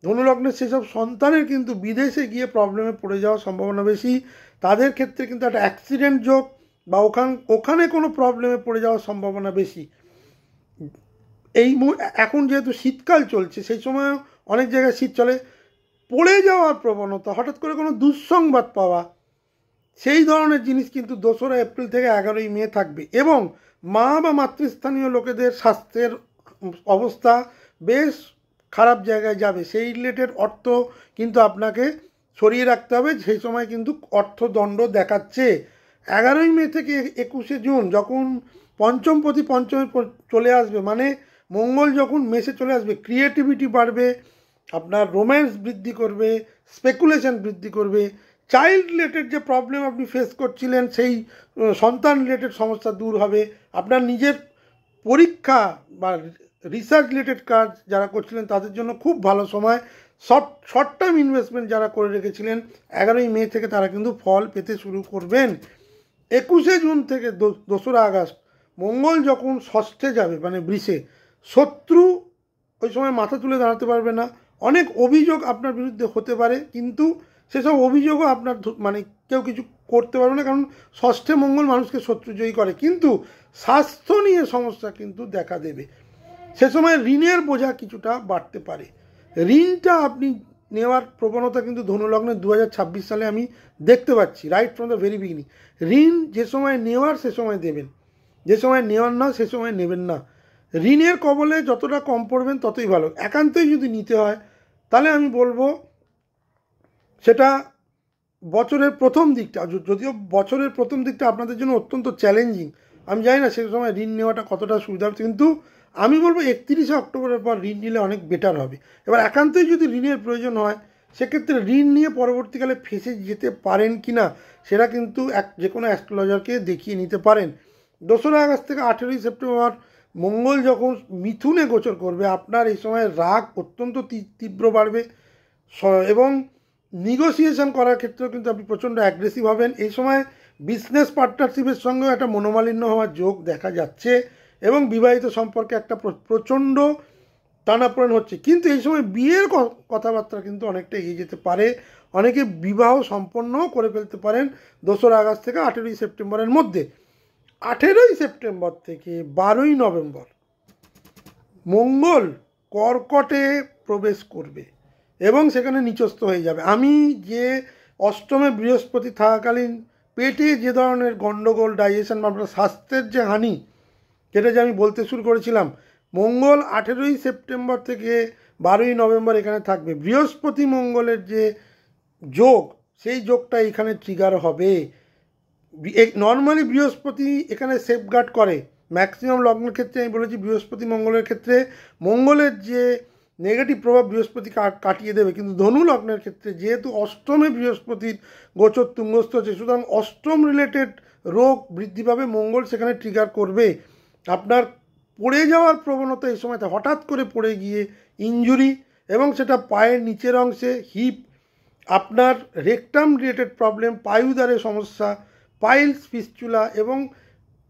ধনুলগ্নের সেই সব সন্তানের কিন্তু বিদেশে গিয়ে প্রবলেমে পড়ে যাওয়ার সম্ভাবনা বেশি। তাদের ক্ষেত্রে কিন্তু একটা অ্যাক্সিডেন্ট যোগ বা ওখানে কোনো প্রবলেমে পড়ে যাওয়ার সম্ভাবনা বেশি। এখন যেহেতু শীতকাল চলছে, সেই সময় অনেক জায়গায় শীত চলে, পড়ে যাওয়ার প্রবণতা, হঠাৎ করে কোনো দুঃসংবাদ পাওয়া, সেই ধরনের জিনিস কিন্তু 2রা এপ্রিল থেকে 11ই মে থাকবে। এবং মা বা মাতৃস্থানীয় লোকেদের স্বাস্থ্যের অবস্থা বেশ খারাপ জায়গায় যাবে, সেই রিলেটেড অর্থ কিন্তু আপনাকে সরিয়ে রাখতে হবে। সেই সময় কিন্তু অর্থদণ্ড দেখাচ্ছে। 11ই মে থেকে 21শে জুন যখন পঞ্চমপতি পঞ্চমে চলে আসবে, মানে মঙ্গল যখন মেসে চলে আসবে, ক্রিয়েটিভিটি বাড়বে, আপনার রোম্যান্স বৃদ্ধি করবে, স্পেকুলেশন বৃদ্ধি করবে, চাইল্ড রিলেটেড যে প্রবলেম আপনি ফেস করছিলেন সেই সন্তান রিলেটেড সমস্যা দূর হবে। আপনার নিজের পরীক্ষা বা রিসার্চ রিলেটেড কাজ যারা করছিলেন তাদের জন্য খুব ভালো সময়। শর্ট টার্ম ইনভেস্টমেন্ট যারা করে রেখেছিলেন 11ই মে থেকে তারা কিন্তু ফল পেতে শুরু করবেন। 21শে জুন থেকে 2রা আগস্ট মঙ্গল যখন ষষ্ঠে যাবে, মানে বৃষে, শত্রু ওই সময় মাথা তুলে দাঁড়াতে পারবে না। অনেক অভিযোগ আপনার বিরুদ্ধে হতে পারে, কিন্তু সেসব অভিযোগও আপনার মানে কেউ কিছু করতে পারবে না, কারণ ষষ্ঠে মঙ্গল মানুষকে শত্রুজয়ী করে। কিন্তু স্বাস্থ্য নিয়ে সমস্যা কিন্তু দেখা দেবে। সে সময় ঋণের বোঝা কিছুটা বাড়তে পারে। ঋণটা আপনি নেওয়ার প্রবণতা কিন্তু ধনুলগ্নে 2026 সালে আমি দেখতে পাচ্ছি, right from the very beginning. ঋণ যে সময় নেওয়ার সে সময় দেবেন, যে সময় নেওয়ার না সে সময় নেবেন না। ঋণের কবলে যতটা কম পড়বেন ততই ভালো। একান্তই যদি নিতে হয় তাহলে আমি বলবো সেটা বছরের প্রথম দিকটা, যদিও বছরের প্রথম দিকটা আপনাদের জন্য অত্যন্ত চ্যালেঞ্জিং, আমি জানি না সে সময় ঋণ নেওয়াটা কতটা সুবিধা হবে, কিন্তু আমি বলবো 31শে অক্টোবরের পর ঋণ নিলে অনেক বেটার হবে। এবার একান্তই যদি ঋণের প্রয়োজন হয় সেক্ষেত্রে ঋণ নিয়ে পরবর্তীকালে ফেঁসে যেতে পারেন কি না সেটা কিন্তু যে কোনো অ্যাস্ট্রোলজারকে দেখিয়ে নিতে পারেন। 2রা আগস্ট থেকে 18ই সেপ্টেম্বর মঙ্গল যখন মিথুনে গোচর করবে, আপনার এই সময় রাগ অত্যন্ত তীব্র বাড়বে এবং নিগোসিয়েশন করার ক্ষেত্রেও কিন্তু আপনি প্রচণ্ড অ্যাগ্রেসিভ হবেন। এই সময় বিজনেস পার্টনারশিপের সঙ্গেও একটা মনোমালিন্য হওয়ার যোগ দেখা যাচ্ছে এবং বিবাহিত সম্পর্কে একটা প্রচণ্ড টানাপোড়েন হচ্ছে। কিন্তু এই সময় বিয়ের কথাবার্তা কিন্তু অনেকটা এগিয়ে যেতে পারে, অনেকে বিবাহ সম্পন্নও করে ফেলতে পারেন 2রা আগস্ট থেকে 18ই সেপ্টেম্বরের মধ্যে। 18ই সেপ্টেম্বর থেকে 12ই নভেম্বর মঙ্গল কর্কটে প্রবেশ করবে এবং সেখানে নিচস্থ হয়ে যাবে। আমি যে অষ্টমে বৃহস্পতি থাকাকালীন পেটে যে ধরনের গণ্ডগোল, ডাইজেশন বা আপনার স্বাস্থ্যের যে হানি, যেটা যে আমি বলতে শুরু করেছিলাম, মঙ্গল 18ই সেপ্টেম্বর থেকে 12ই নভেম্বর এখানে থাকবে। বৃহস্পতি মঙ্গলের যে যোগ, সেই যোগটা এখানে ট্রিগার হবে। নর্মালি বৃহস্পতি এখানে সেফগার্ড করে, ম্যাক্সিমাম লগ্নের ক্ষেত্রে আমি বলেছি বৃহস্পতি মঙ্গলের ক্ষেত্রে মঙ্গলের যে নেগেটিভ প্রভাব বৃহস্পতি কাটিয়ে দেবে, কিন্তু ধনু লগ্নের ক্ষেত্রে যেহেতু অষ্টমে বৃহস্পতির গোচর তুঙ্গস্থ আছে, সুতরাং অষ্টম রিলেটেড রোগ বৃদ্ধি পাবে, মঙ্গল সেখানে ট্রিগার করবে। আপনার পড়ে যাওয়ার প্রবণতা এই সময়তে, হঠাৎ করে পড়ে গিয়ে ইনজুরি এবং সেটা পায়ের নিচের অংশে, হিপ, আপনার রেকটাম রিলেটেড প্রবলেম, পায়ুদারের সমস্যা, পাইলস, ফিস্চুলা এবং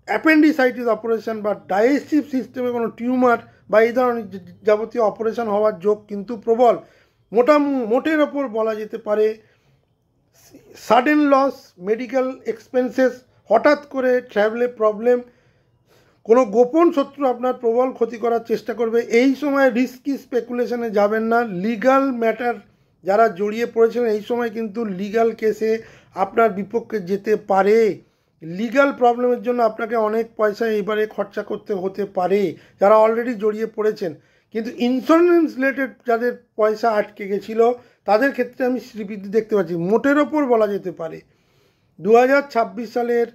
অ্যাপেন্ডিসাইটিস অপারেশন বা ডাইজেস্টিভ সিস্টেমে কোনো টিউমার বা এই ধরনের যাবতীয় অপারেশন হওয়ার যোগ কিন্তু প্রবল। মোটের ওপর বলা যেতে পারে সাডেন লস, মেডিকেল এক্সপেন্সেস, হঠাৎ করে ট্রাভেলে প্রবলেম, কোনো গোপন শত্রু আপনার প্রবল ক্ষতি করার চেষ্টা করবে। এই সময় রিস্কি স্পেকুলেশনে যাবেন না। লিগাল ম্যাটার যারা জড়িয়ে পড়েছেন এই সময় কিন্তু লিগাল কেসে আপনার বিপক্ষে যেতে পারে। লিগাল প্রবলেমের জন্য আপনাকে অনেক পয়সা এবারে খরচা করতে হতে পারে যারা অলরেডি জড়িয়ে পড়েছেন। কিন্তু ইন্স্যুরেন্স রিলেটেড যাদের পয়সা আটকে গেছিলো তাদের ক্ষেত্রে আমি শ্রীবৃদ্ধি দেখতে পাচ্ছি। মোটের ওপর বলা যেতে পারে 2026 সালের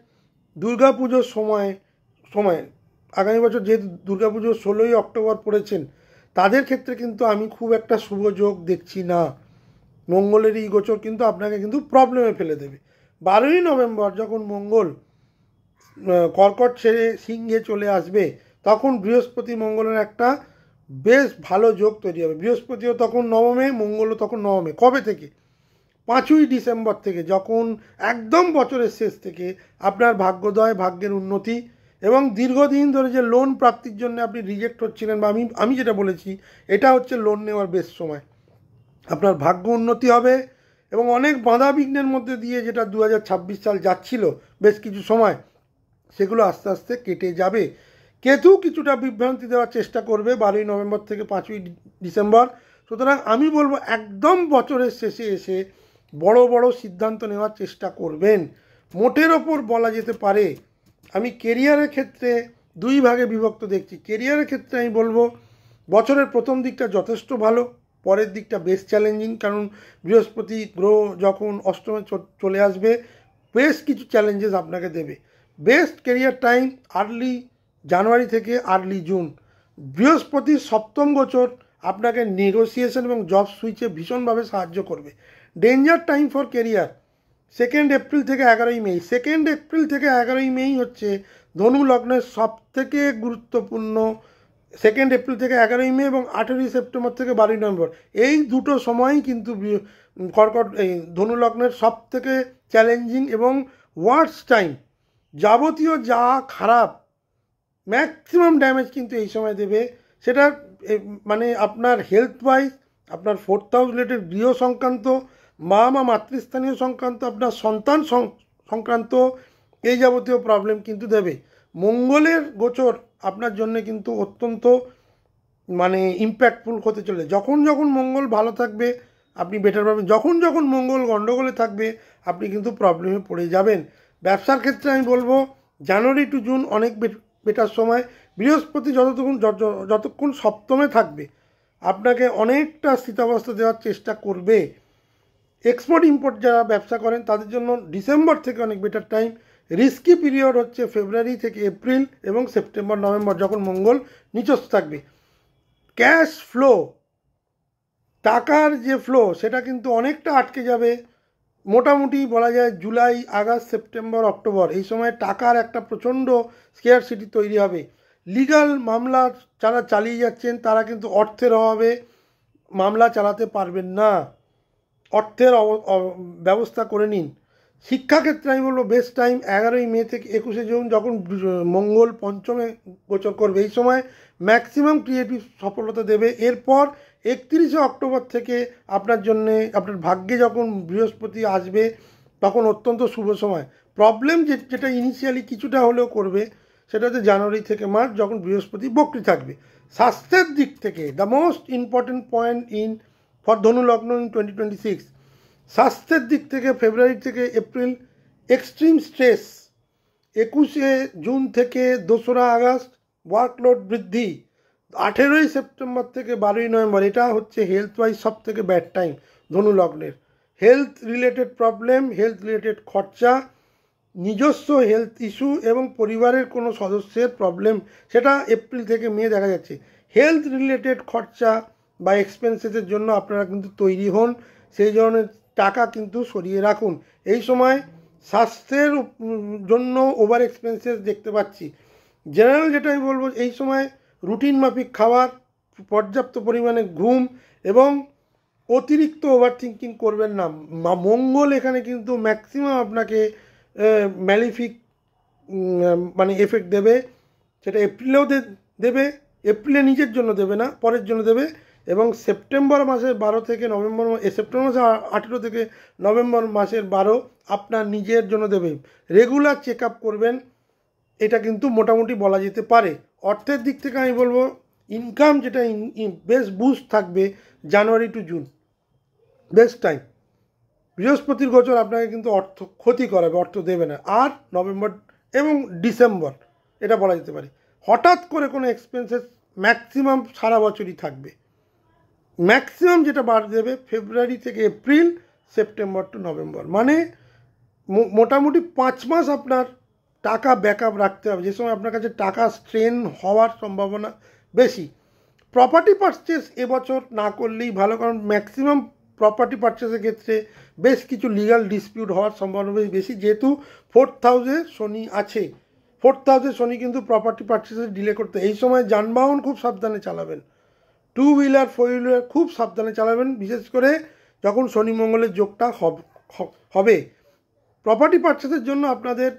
দুর্গাপুজোর সময় আগামী বছর যেহেতু দুর্গাপুজো 16ই অক্টোবর পড়েছেন, তাদের ক্ষেত্রে কিন্তু আমি খুব একটা শুভ যোগ দেখছি না। মঙ্গলের এই গোচর কিন্তু আপনাকে কিন্তু প্রবলেমে ফেলে দেবে। 12ই নভেম্বর যখন মঙ্গল কর্কট ছেড়ে সিংহে চলে আসবে, তখন বৃহস্পতি মঙ্গলের একটা বেশ ভালো যোগ তৈরি হবে। বৃহস্পতিও তখন নবমে, মঙ্গলও তখন নবমে। কবে থেকে? 5ই ডিসেম্বর থেকে, যখন একদম বছরের শেষ থেকে আপনার ভাগ্যোদয়, ভাগ্যের উন্নতি এবং দীর্ঘদিন ধরে যে লোন প্রাপ্তির জন্য আপনি রিজেক্ট হচ্ছিলেন বা আমি যেটা বলেছি এটা হচ্ছে লোন নেওয়ার বেশ সময়। আপনার ভাগ্য উন্নতি হবে এবং অনেক বাধা বিঘ্নের মধ্যে দিয়ে যেটা 2026 সাল যাচ্ছিল বেশ কিছু সময়, সেগুলো আস্তে আস্তে কেটে যাবে। কেতু কিছুটা বিভ্রান্তি দেওয়ার চেষ্টা করবে 12ই নভেম্বর থেকে 5ই ডিসেম্বর। সুতরাং আমি বলবো একদম বছরের শেষে এসে বড় বড় সিদ্ধান্ত নেওয়ার চেষ্টা করবেন। মোটের ওপর বলা যেতে পারে আমি কেরিয়ারের ক্ষেত্রে দুই ভাগে বিভক্ত দেখছি। কেরিয়ারের ক্ষেত্রে আমি বলবো বছরের প্রথম দিকটা যথেষ্ট ভালো, পরের দিকটা বেশ চ্যালেঞ্জিং। কারণ বৃহস্পতি গ্রহ যখন অষ্টমে চলে আসবে বেশ কিছু চ্যালেঞ্জেস আপনাকে দেবে। বেস্ট কেরিয়ার টাইম আর্লি জানুয়ারি থেকে আর্লি জুন। বৃহস্পতির সপ্তম গোচর আপনাকে নেগোসিয়েশন এবং জব সুইচে ভীষণভাবে সাহায্য করবে। Danger time for career 2 April থেকে 11ই মে। 2 এপ্রিল থেকে 11ই মেই হচ্ছে ধনু লগ্নের সব থেকে গুরুত্বপূর্ণ। 2 এপ্রিল থেকে 11ই মে এবং 18ই সেপ্টেম্বর থেকে 12ই নভেম্বর, এই দুটো সময়ই কিন্তু ধনু লগ্নের সব থেকে চ্যালেঞ্জিং এবং ওয়ার্স্ট টাইম। যাবতীয় যা খারাপ ম্যাক্সিমাম ড্যামেজ কিন্তু এই সময় দেবে। সেটা মানে আপনার হেলথ ওয়াইজ, আপনার 4th হাউস রিলেটেড গৃহ সংক্রান্ত, মাতৃস্থানীয় সংক্রান্ত, আপনার সন্তান সংক্রান্ত এই যাবতীয় প্রবলেম কিন্তু দেবে। মঙ্গলের গোচর আপনার জন্য কিন্তু অত্যন্ত মানে ইম্প্যাক্টফুল হতে চলে। যখন যখন মঙ্গল ভালো থাকবে আপনি বেটার পাবেন, যখন যখন মঙ্গল গণ্ডগোলে থাকবে আপনি কিন্তু প্রবলেমে পড়ে যাবেন। ব্যবসার ক্ষেত্রে আমি বলবো জানুয়ারি টু জুন অনেক বেটার সময়। বৃহস্পতি যতক্ষণ সপ্তমে থাকবে আপনাকে অনেকটা স্থিতাবস্থা দেওয়ার চেষ্টা করবে। এক্সপোর্ট ইম্পোর্ট যারা ব্যবসা করেন তাদের জন্য ডিসেম্বর থেকে অনেক বেটার টাইম। রিস্কি পিরিয়ড হচ্ছে ফেব্রুয়ারি থেকে এপ্রিল এবং সেপ্টেম্বর নভেম্বর, যখন মঙ্গল নিচস্থ থাকবে। ক্যাশ ফ্লো, টাকার যে ফ্লো সেটা কিন্তু অনেকটা আটকে যাবে। মোটামুটি বলা যায় জুলাই, আগস্ট, সেপ্টেম্বর, অক্টোবর এই সময় টাকার একটা প্রচণ্ড স্কেয়ারসিটি তৈরি হবে। লিগাল মামলা যারা চালিয়ে যাচ্ছেন তারা কিন্তু অর্থের অভাবে মামলা চালাতে পারবেন না। অর্থের ব্যবস্থা করে নিন। শিক্ষাক্ষেত্রে আমি বলবো বেস্ট টাইম 11ই মে থেকে 21শে জুন, যখন মঙ্গল পঞ্চমে গোচর করবে। এই সময় ম্যাক্সিমাম ক্রিয়েটিভ সফলতা দেবে। এরপর 31শে অক্টোবর থেকে আপনার জন্যে আপনার ভাগ্যে যখন বৃহস্পতি আসবে তখন অত্যন্ত শুভ সময়। প্রবলেম যেটা ইনিশিয়ালি কিছুটা হলেও করবে সেটা হচ্ছে জানুয়ারি থেকে মার্চ, যখন বৃহস্পতি বক্রী থাকবে। স্বাস্থ্যের দিক থেকে the most important point for ধনু লগ্ন ইন 2026, স্বাস্থ্যের দিক থেকে ফেব্রুয়ারি থেকে এপ্রিল এক্সট্রিম স্ট্রেস, 21শে জুন থেকে 2রা আগস্ট ওয়ার্কলোড বৃদ্ধি, 18ই সেপ্টেম্বর থেকে 12ই নভেম্বর এটা হচ্ছে হেলথ ওয়াইজ সব থেকে ব্যাড টাইম ধনু লগ্নের। Health related problem, health related খরচা, নিজস্ব হেলথ ইস্যু এবং পরিবারের কোনো সদস্যের প্রবলেম, সেটা এপ্রিল থেকে মে দেখা যাচ্ছে। হেলথ রিলেটেড খরচা বা এক্সপেন্সেসের জন্য আপনারা কিন্তু তৈরি হন, সেই ধরনের টাকা কিন্তু সরিয়ে রাখুন। এই সময় স্বাস্থ্যের জন্য ওভার এক্সপেন্সেস দেখতে পাচ্ছি। জেনারেল যেটা আমি বলবো এই সময় রুটিন মাফিক খাবার, পর্যাপ্ত পরিমাণে ঘুম এবং অতিরিক্ত ওভার থিঙ্কিং করবেন না। মঙ্গল এখানে কিন্তু ম্যাক্সিমাম আপনাকে ম্যালিফিক মানে এফেক্ট দেবে। সেটা এপ্রিলেও দেবে, এপ্রিলে নিজের জন্য দেবে না, পরের জন্য দেবে। এবং সেপ্টেম্বর মাসের 12 থেকে নভেম্বর, সেপ্টেম্বর মাসের 18 থেকে নভেম্বর মাসের 12 আপনার নিজের জন্য দেবে। রেগুলার চেক আপ করবেন, এটা কিন্তু মোটামুটি বলা যেতে পারে। অর্থের দিক থেকে আমি বলবো ইনকাম যেটা বেশ বুস্ট থাকবে জানুয়ারি টু জুন, বেস্ট টাইম। বৃহস্পতির গোচর আপনাকে কিন্তু অর্থ ক্ষতি করাবে, অর্থ দেবে না। আর নভেম্বর এবং ডিসেম্বর এটা বলা যেতে পারে হঠাৎ করে কোনো এক্সপেন্সেস ম্যাক্সিমাম সারা বছরই থাকবে। ম্যাক্সিমাম যেটা বাড় দেবে ফেব্রুয়ারি থেকে এপ্রিল, সেপ্টেম্বর টু নভেম্বর, মানে মোটামুটি 5 মাস আপনার টাকা ব্যাকআপ রাখতে হবে, যে সময় আপনার কাছে টাকা স্ট্রেন হওয়ার সম্ভাবনা বেশি। প্রপার্টি পারচেস এবছর না করলেই ভালো, কারণ ম্যাক্সিমাম প্রপার্টি পারচেসের ক্ষেত্রে বেশ কিছু লিগাল ডিসপিউট হওয়ার সম্ভাবনা বেশি, যেহেতু 4th হাউসে শনি আছে। 4th হাউসে শনি কিন্তু প্রপার্টি পারচেসে ডিলে করতে। এই সময় যানবাহন খুব সাবধানে চালাবেন, 2 হুইলার 4 হুইলার খুব সাবধানে চালাবেন, বিশেষ করে যখন শনি মঙ্গলের যোগটা হবে। প্রপার্টি পারচেসের জন্য আপনাদের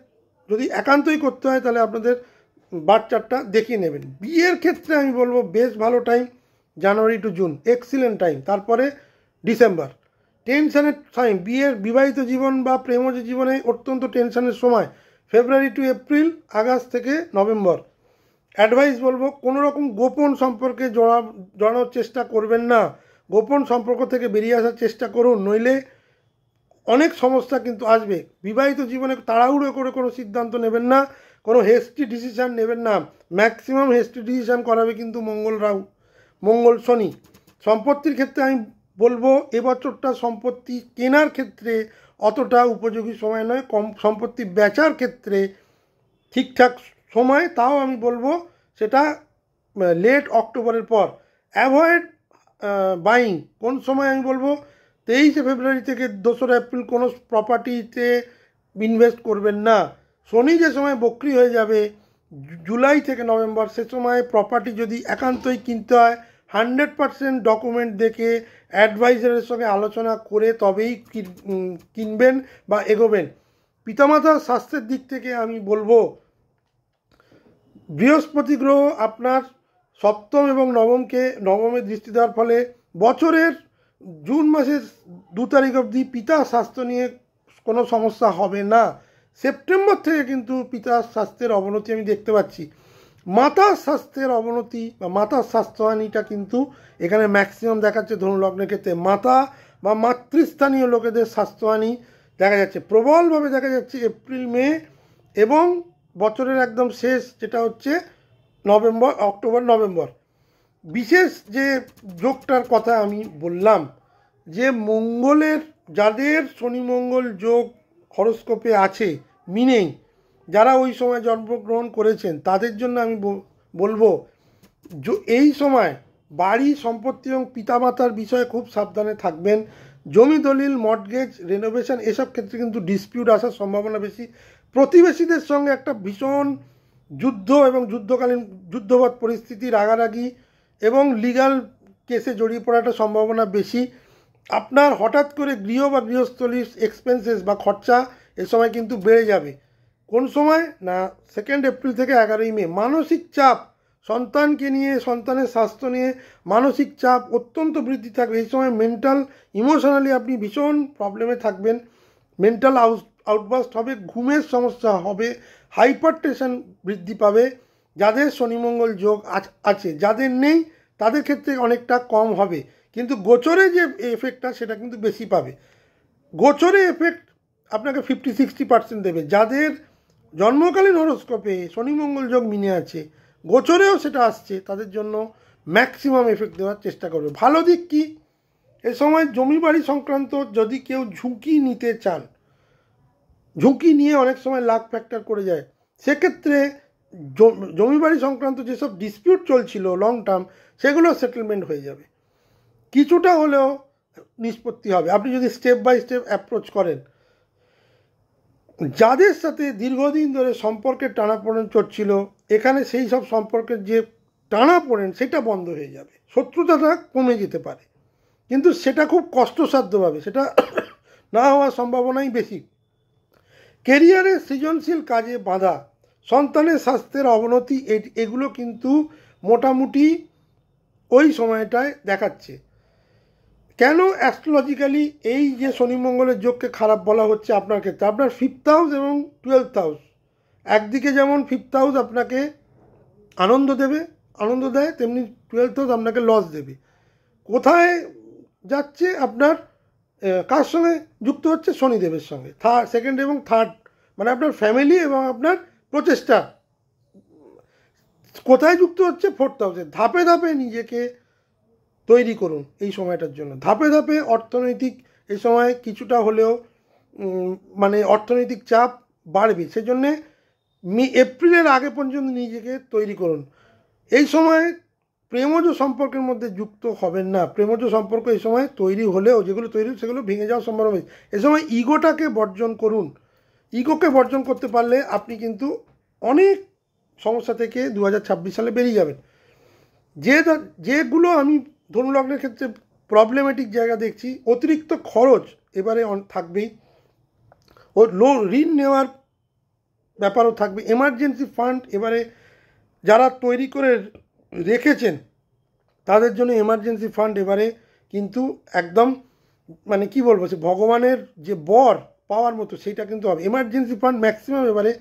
যদি একান্তই করতে হয় তাহলে আপনাদের বার্থ চার্টটা দেখিয়ে নেবেন। বিয়ের ক্ষেত্রে আমি বলবো বেশ ভালো টাইম জানুয়ারি টু জুন, এক্সিলেন্ট টাইম। তারপরে ডিসেম্বর টেনশানের টাইম, বিবাহিত জীবন বা প্রেমজ জীবনে অত্যন্ত টেনশানের সময়। ফেব্রুয়ারি টু এপ্রিল, আগস্ট থেকে নভেম্বর। অ্যাডভাইস বলবো কোনো রকম গোপন সম্পর্কে জড়ানোর চেষ্টা করবেন না, গোপন সম্পর্ক থেকে বেরিয়ে আসার চেষ্টা করুন, নইলে অনেক সমস্যা কিন্তু আসবে। বিবাহিত জীবনে তাড়াহুড়ো করে কোনো সিদ্ধান্ত নেবেন না, কোনো হেস্টি ডিসিশান নেবেন না। ম্যাক্সিমাম হেস্টি ডিসিশান করাবে কিন্তু মঙ্গল শনি। সম্পত্তির ক্ষেত্রে আমি বলবো এবছরটা সম্পত্তি কেনার ক্ষেত্রে অতটা উপযোগী সময় নয়, কম সম্পত্তি বেচার ক্ষেত্রে ঠিকঠাক সময়, তাও আমি বলবো সেটা লেট অক্টোবরের পর। Avoid buying. কোন সময় আমি বলবো 23 ফেব্রুয়ারি থেকে 2রা এপ্রিল কোনো প্রপার্টিতে ইনভেস্ট করবেন না। শনি যে সময় বক্রি হয়ে যাবে জুলাই থেকে নভেম্বর, সে সময় প্রপার্টি যদি একান্তই কিনতে হয় 100% ডকুমেন্ট দেখে অ্যাডভাইজারের সঙ্গে আলোচনা করে তবেই কিনবেন বা এগোবেন। পিতামাতার স্বাস্থ্যের দিক থেকে আমি বলবো বৃহস্পতি গ্রহ আপনার সপ্তম এবং নবমে দৃষ্টি দেওয়ার ফলে বছরের জুন মাসের 2 তারিখ অবধি পিতার স্বাস্থ্য নিয়ে কোনো সমস্যা হবে না। সেপ্টেম্বর থেকে কিন্তু পিতার স্বাস্থ্যের অবনতি আমি দেখতে পাচ্ছি। মাতার স্বাস্থ্যের অবনতি বা মাতার স্বাস্থ্যহানিটা কিন্তু এখানে ম্যাক্সিমাম দেখাচ্ছে ধনু লগ্নের ক্ষেত্রে। মাতা বা মাতৃস্থানীয় লোকেদের স্বাস্থ্যহানি দেখা যাচ্ছে, প্রবলভাবে দেখা যাচ্ছে এপ্রিল মে এবং বছরের একদম শেষ যেটা হচ্ছে অক্টোবর নভেম্বর। বিশেষ যে যোগটার কথা আমি বললাম, যে মঙ্গলের যাদের শনি মঙ্গল যোগ হরস্কোপে আছে মিনেই, যারা ওই সময় জন্মগ্রহণ করেছেন তাদের জন্য আমি বলবো এই সময় বাড়ি সম্পত্তি এবং পিতামাতার বিষয়ে খুব সাবধানে থাকবেন। জমি দলিল মর্টগেজ রেনোভেশন এসব ক্ষেত্রে কিন্তু ডিসপিউট আসার সম্ভাবনা বেশি। প্রতিবেশীদের সঙ্গে একটা ভীষণ যুদ্ধ এবং যুদ্ধকালীন যুদ্ধবৎ পরিস্থিতি, রাগারাগি এবং লিগাল কেসে জড়িয়ে পড়াটা সম্ভাবনা বেশি। আপনার হঠাৎ করে গৃহ বা গৃহস্থলীর এক্সপেন্সেস বা খরচা এ সময় কিন্তু বেড়ে যাবে। কোন সময় না 2 এপ্রিল থেকে 11 মে। মানসিক চাপ, সন্তানকে নিয়ে, সন্তানের স্বাস্থ্য নিয়ে মানসিক চাপ অত্যন্ত বৃদ্ধি থাকবে এই সময়। ইমোশনালি আপনি ভীষণ প্রবলেমে থাকবেন, মেন্টাল আউটবাস্ট হবে, ঘুমের সমস্যা হবে, হাইপার টেনশন বৃদ্ধি পাবে। যাদের শনি মঙ্গল যোগ আছে, যাদের নেই তাদের ক্ষেত্রে অনেকটা কম হবে, কিন্তু গোচরে যে এফেক্টটা সেটা কিন্তু বেশি পাবে। গোচরে এফেক্ট আপনাকে 50-60% দেবে। যাদের জন্মকালীন হরস্কোপে শনি মঙ্গল যোগ মিনে আছে, গোচরেও সেটা আসছে, তাদের জন্য ম্যাক্সিমাম এফেক্ট দেওয়ার চেষ্টা করবে। ভালো দিক কি, এ সময় জমি বাড়ি সংক্রান্ত যদি কেউ ঝুঁকি নিতে চান, ঝুঁকি নিয়ে অনেক সময় লাক ফ্যাক্টর করে যায়, সেক্ষেত্রে জমি বাড়ি সংক্রান্ত যেসব ডিসপিউট চলছিল লং টার্ম, সেগুলো সেটেলমেন্ট হয়ে যাবে, কিছুটা হলেও নিষ্পত্তি হবে আপনি যদি স্টেপ বাই স্টেপ অ্যাপ্রোচ করেন। যাদের সাথে দীর্ঘদিন ধরে সম্পর্কের টানাপোড়েন চলছিল, এখানে সেই সব সম্পর্কের যে টানাপোড়েন সেটা বন্ধ হয়ে যাবে, শত্রুতাটা কমে যেতে পারে, কিন্তু সেটা খুব কষ্টসাধ্যভাবে, সেটা না হওয়ার সম্ভাবনাই বেশি। কেরিয়ারে সৃজনশীল কাজে বাধা, সন্তানের স্বাস্থ্যের অবনতি, এগুলো কিন্তু মোটামুটি ওই সময়টায় দেখাচ্ছে। কেন অ্যাস্ট্রোলজিক্যালি এই যে শনি মঙ্গলের যোগকে খারাপ বলা হচ্ছে আপনার ক্ষেত্রে? আপনার 5th হাউস এবং 12th হাউস, একদিকে যেমন 5th হাউস আপনাকে আনন্দ দেয়, তেমনি 12th হাউস আপনাকে লস দেবে। কোথায় যাচ্ছে? আপনার কার সঙ্গে যুক্ত হচ্ছে? শনিদেবের সঙ্গে, সেকেন্ড এবং থার্ড, মানে আপনার ফ্যামিলি এবং আপনার প্রচেষ্টা কোথায় যুক্ত হচ্ছে? 4th হাউসে। ধাপে ধাপে নিজেকে তৈরি করুন এই সময়টার জন্য, ধাপে ধাপে অর্থনৈতিক এই সময় কিছুটা হলেও মানে অর্থনৈতিক চাপ বাড়বে, সেজন্যে এপ্রিলের আগে পর্যন্ত নিজেকে তৈরি করুন। এই সময় প্রেমজ সম্পর্কের মধ্যে যুক্ত হবেন না। প্রেমজ সম্পর্ক এই সময় তৈরি হলেও, যেগুলো তৈরি সেগুলো ভেঙে যাওয়ার সম্ভাবনা বেশি। এই সময় ইগোটাকে বর্জন করুন। ইগোকে বর্জন করতে পারলে আপনি কিন্তু অনেক সমস্যা থেকে 2026 সালে বেরিয়ে যাবেন। যেগুলো আমি ধনুলগ্নের ক্ষেত্রে প্রবলেমেটিক জায়গা দেখছি, অতিরিক্ত খরচ এবারে থাকবেই, ও ঋণ নেওয়ার ব্যাপারও থাকবে। এমার্জেন্সি ফান্ড এবারে যারা তৈরি করে রেখেছেন তাদের জন্য এমার্জেন্সি ফান্ড এবারে কিন্তু একদম মানে কি বলবো, সে ভগবানের যে বর পাওয়ার মতো সেইটা কিন্তু হবে। এমার্জেন্সি ফান্ড ম্যাক্সিমাম এবারে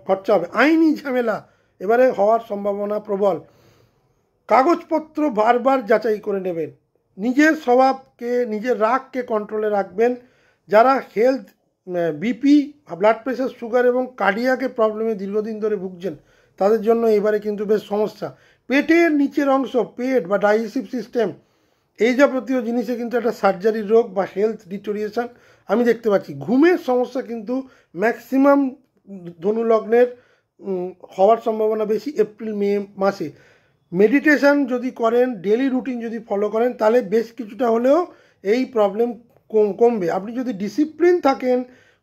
খরচা হবে। আইনি ঝামেলা এবারে হওয়ার সম্ভাবনা প্রবল। কাগজপত্র বারবার যাচাই করে নেবেন। নিজের স্বভাবকে, নিজের রাগকে কন্ট্রোলে রাখবেন। যারা health, BP, blood pressure, sugar এবং কার্ডিয়াকের প্রবলেমে দীর্ঘদিন ধরে ভুগছেন তাদের জন্য এবারে কিন্তু বেশ সমস্যা। পেটের নিচের অংশ, পেট বা ডাইজেস্টিভ সিস্টেম, এই যাবতীয় জিনিসে কিন্তু একটা সার্জারির রোগ বা হেলথ ডিটোরিয়েশন আমি দেখতে পাচ্ছি। ঘুমের সমস্যা কিন্তু ম্যাক্সিমাম ধনুলগ্নের হওয়ার সম্ভাবনা বেশি এপ্রিল মে মাসে। মেডিটেশন যদি করেন, ডেলি রুটিন যদি ফলো করেন, তাহলে বেশ কিছুটা হলেও এই প্রবলেম কমবে। আপনি যদি ডিসিপ্লিন থাকেন,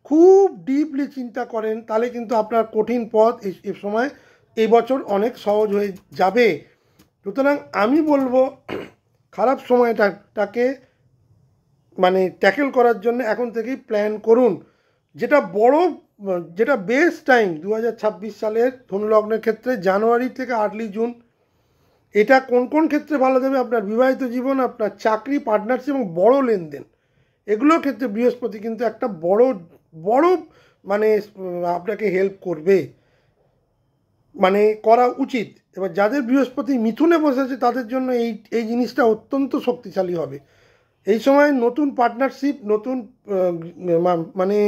খুব ডিপলি চিন্তা করেন, তাহলে কিন্তু আপনার কঠিন পথ এই সময়, এই বছর অনেক সহজ হয়ে যাবে। সুতরাং আমি বলবো খারাপ সময়টাকে মানে ট্যাকেল করার জন্য এখন থেকেই প্ল্যান করুন। যেটা বেস্ট টাইম 2026 সালের ধনুলগ্নের ক্ষেত্রে জানুয়ারি থেকে আর্লি জুন। এটা কোন কোন ক্ষেত্রে ভালো দেবে? আপনার বিবাহিত জীবন, আপনার চাকরি, পার্টনারশিপ এবং বড় লেনদেন, এগুলোর ক্ষেত্রে বৃহস্পতি কিন্তু একটা বড় মানে আপনাকে হেল্প করবে, মানে করা উচিত। এবার যাদের বৃহস্পতি মিথুনে বসেছে তাদের জন্য এই জিনিসটা অত্যন্ত শক্তিশালী হবে। এই সময় নতুন পার্টনারশিপ, নতুন মানে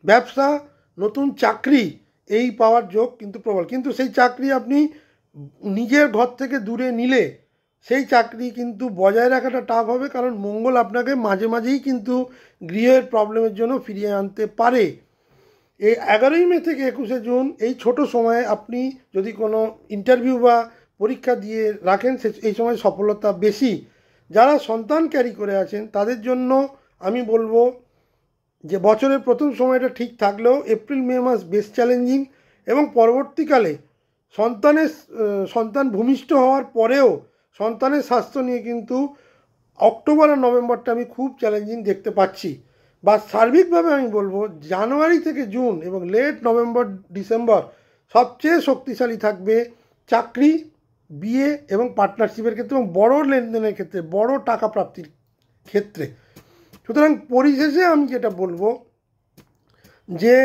ব্যবসা, নতুন চাকরি এই পাওয়ার যোগ কিন্তু প্রবল। কিন্তু সেই চাকরি আপনি নিজের ঘর থেকে দূরে নিলে সেই চাকরি কিন্তু বজায় রাখাটা টাফ হবে, কারণ মঙ্গল আপনাকে মাঝে মাঝেই কিন্তু গৃহের প্রবলেমের জন্য ফিরিয়ে আনতে পারে। এই 11ই মে থেকে 21শে জুন এই ছোট সময়ে আপনি যদি কোনো ইন্টারভিউ বা পরীক্ষা দিয়ে রাখেন, এই সময় সফলতা বেশি। যারা সন্তান ক্যারি করে আছেন তাদের জন্য আমি বলবো যে বছরের প্রথম সময়টা ঠিক থাকলেও এপ্রিল মে মাস বেশ চ্যালেঞ্জিং, এবং পরবর্তীকালে সন্তান ভূমিষ্ঠ হওয়ার পরেও সন্তানের স্বাস্থ্য নিয়ে কিন্তু অক্টোবর আর নভেম্বরটা আমি খুব চ্যালেঞ্জিং দেখতে পাচ্ছি। বা সার্বিকভাবে আমি বলবো জানুয়ারি থেকে জুন এবং লেট নভেম্বর ডিসেম্বর সবচেয়ে শক্তিশালী থাকবে চাকরি, বিয়ে এবং পার্টনারশিপের ক্ষেত্রে, এবং বড় লেনদেনের ক্ষেত্রে, বড় টাকা প্রাপ্তির ক্ষেত্রে। সুতরাং পরিশেষে আমি যেটা বলবো যে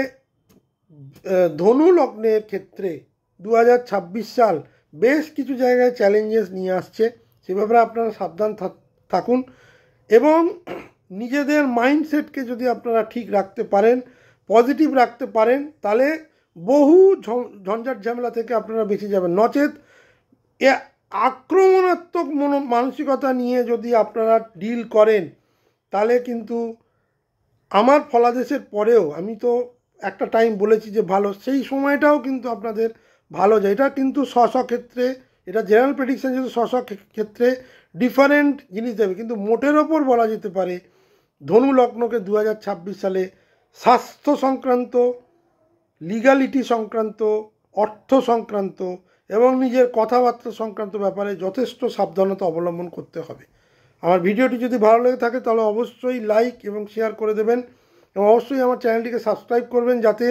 ধনু লগ্নের ক্ষেত্রে 2026 সাল বেশ কিছু জায়গায় চ্যালেঞ্জেস নিয়ে আসছে, সে ব্যাপারে আপনারা সাবধান থাকুন। এবং নিজেদের মাইন্ডসেটকে যদি আপনারা ঠিক রাখতে পারেন, পজিটিভ রাখতে পারেন, তাহলে বহু ঝঞ্ঝাট ঝামেলা থেকে আপনারা বেঁচে যাবেন। নচেত এ আক্রমণাত্মক মানসিকতা নিয়ে যদি আপনারা ডিল করেন, তাহলে কিন্তু আমার ফলাদেশের পরেও আমি তো একটা টাইম বলেছি যে ভালো, সেই সময়টাও কিন্তু আপনাদের ভালো যায়। এটা কিন্তু ক্ষেত্রে, এটা জেনারেল প্রেডিকশন, যেহেতু ক্ষেত্রে ডিফারেন্ট জিনিস দেবে, কিন্তু মোটের ওপর বলা যেতে পারে ধনু লগ্নকে 2026 সালে স্বাস্থ্য সংক্রান্ত, লিগালিটি সংক্রান্ত, অর্থ সংক্রান্ত এবং নিজের কথাবার্তা সংক্রান্ত ব্যাপারে যথেষ্ট সাবধানতা অবলম্বন করতে হবে। আমার ভিডিওটি যদি ভালো লেগে থাকে তাহলে অবশ্যই লাইক এবং শেয়ার করে দেবেন এবং অবশ্যই আমার চ্যানেলটিকে সাবস্ক্রাইব করবেন, যাতে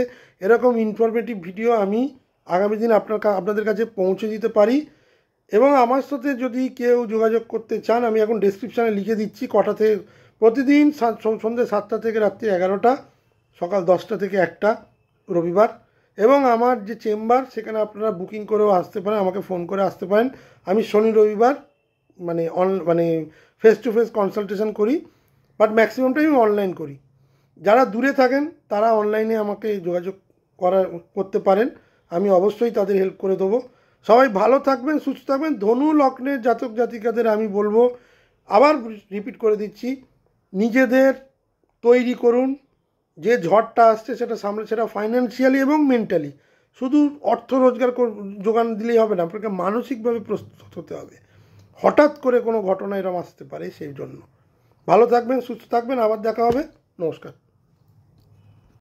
এরকম ইনফরমেটিভ ভিডিও আমি আগামী দিন আপনাদের কাছে পৌঁছে দিতে পারি। এবং আমার সাথে যদি কেউ যোগাযোগ করতে চান, আমি এখন ডেসক্রিপশানে লিখে দিচ্ছি কটাতে, প্রতিদিন সন্ধ্যে 7টা থেকে রাত্রি 11টা, সকাল 10টা থেকে 1টা রবিবার। এবং আমার যে চেম্বার সেখানে আপনারা বুকিং করেও আসতে পারেন, আমাকে ফোন করে আসতে পারেন। আমি শনি রবিবার মানে ফেস টু ফেস কনসালটেশন করি, বাট ম্যাক্সিমামটাই আমি অনলাইন করি। যারা দূরে থাকেন তারা অনলাইনে আমাকে যোগাযোগ করতে পারেন, আমি অবশ্যই তাদের হেল্প করে দেবো। সবাই ভালো থাকবেন, সুস্থ থাকবেন। ধনু লগ্নের জাতক জাতিকাদের আমি বলবো, আবার রিপিট করে দিচ্ছি, নিজেদের তৈরি করুন। যে ঝড়টা আসছে সেটা সামলে, সেটা ফাইন্যান্সিয়ালি এবং মেন্টালি। শুধু অর্থ রোজগার যোগান দিলেই হবে না, আপনাকে মানসিকভাবে প্রস্তুত হতে হবে। হঠাৎ করে কোনো ঘটনা এরকম আসতে পারে, সেই জন্য ভালো থাকবেন, সুস্থ থাকবেন। আবার দেখা হবে। নমস্কার।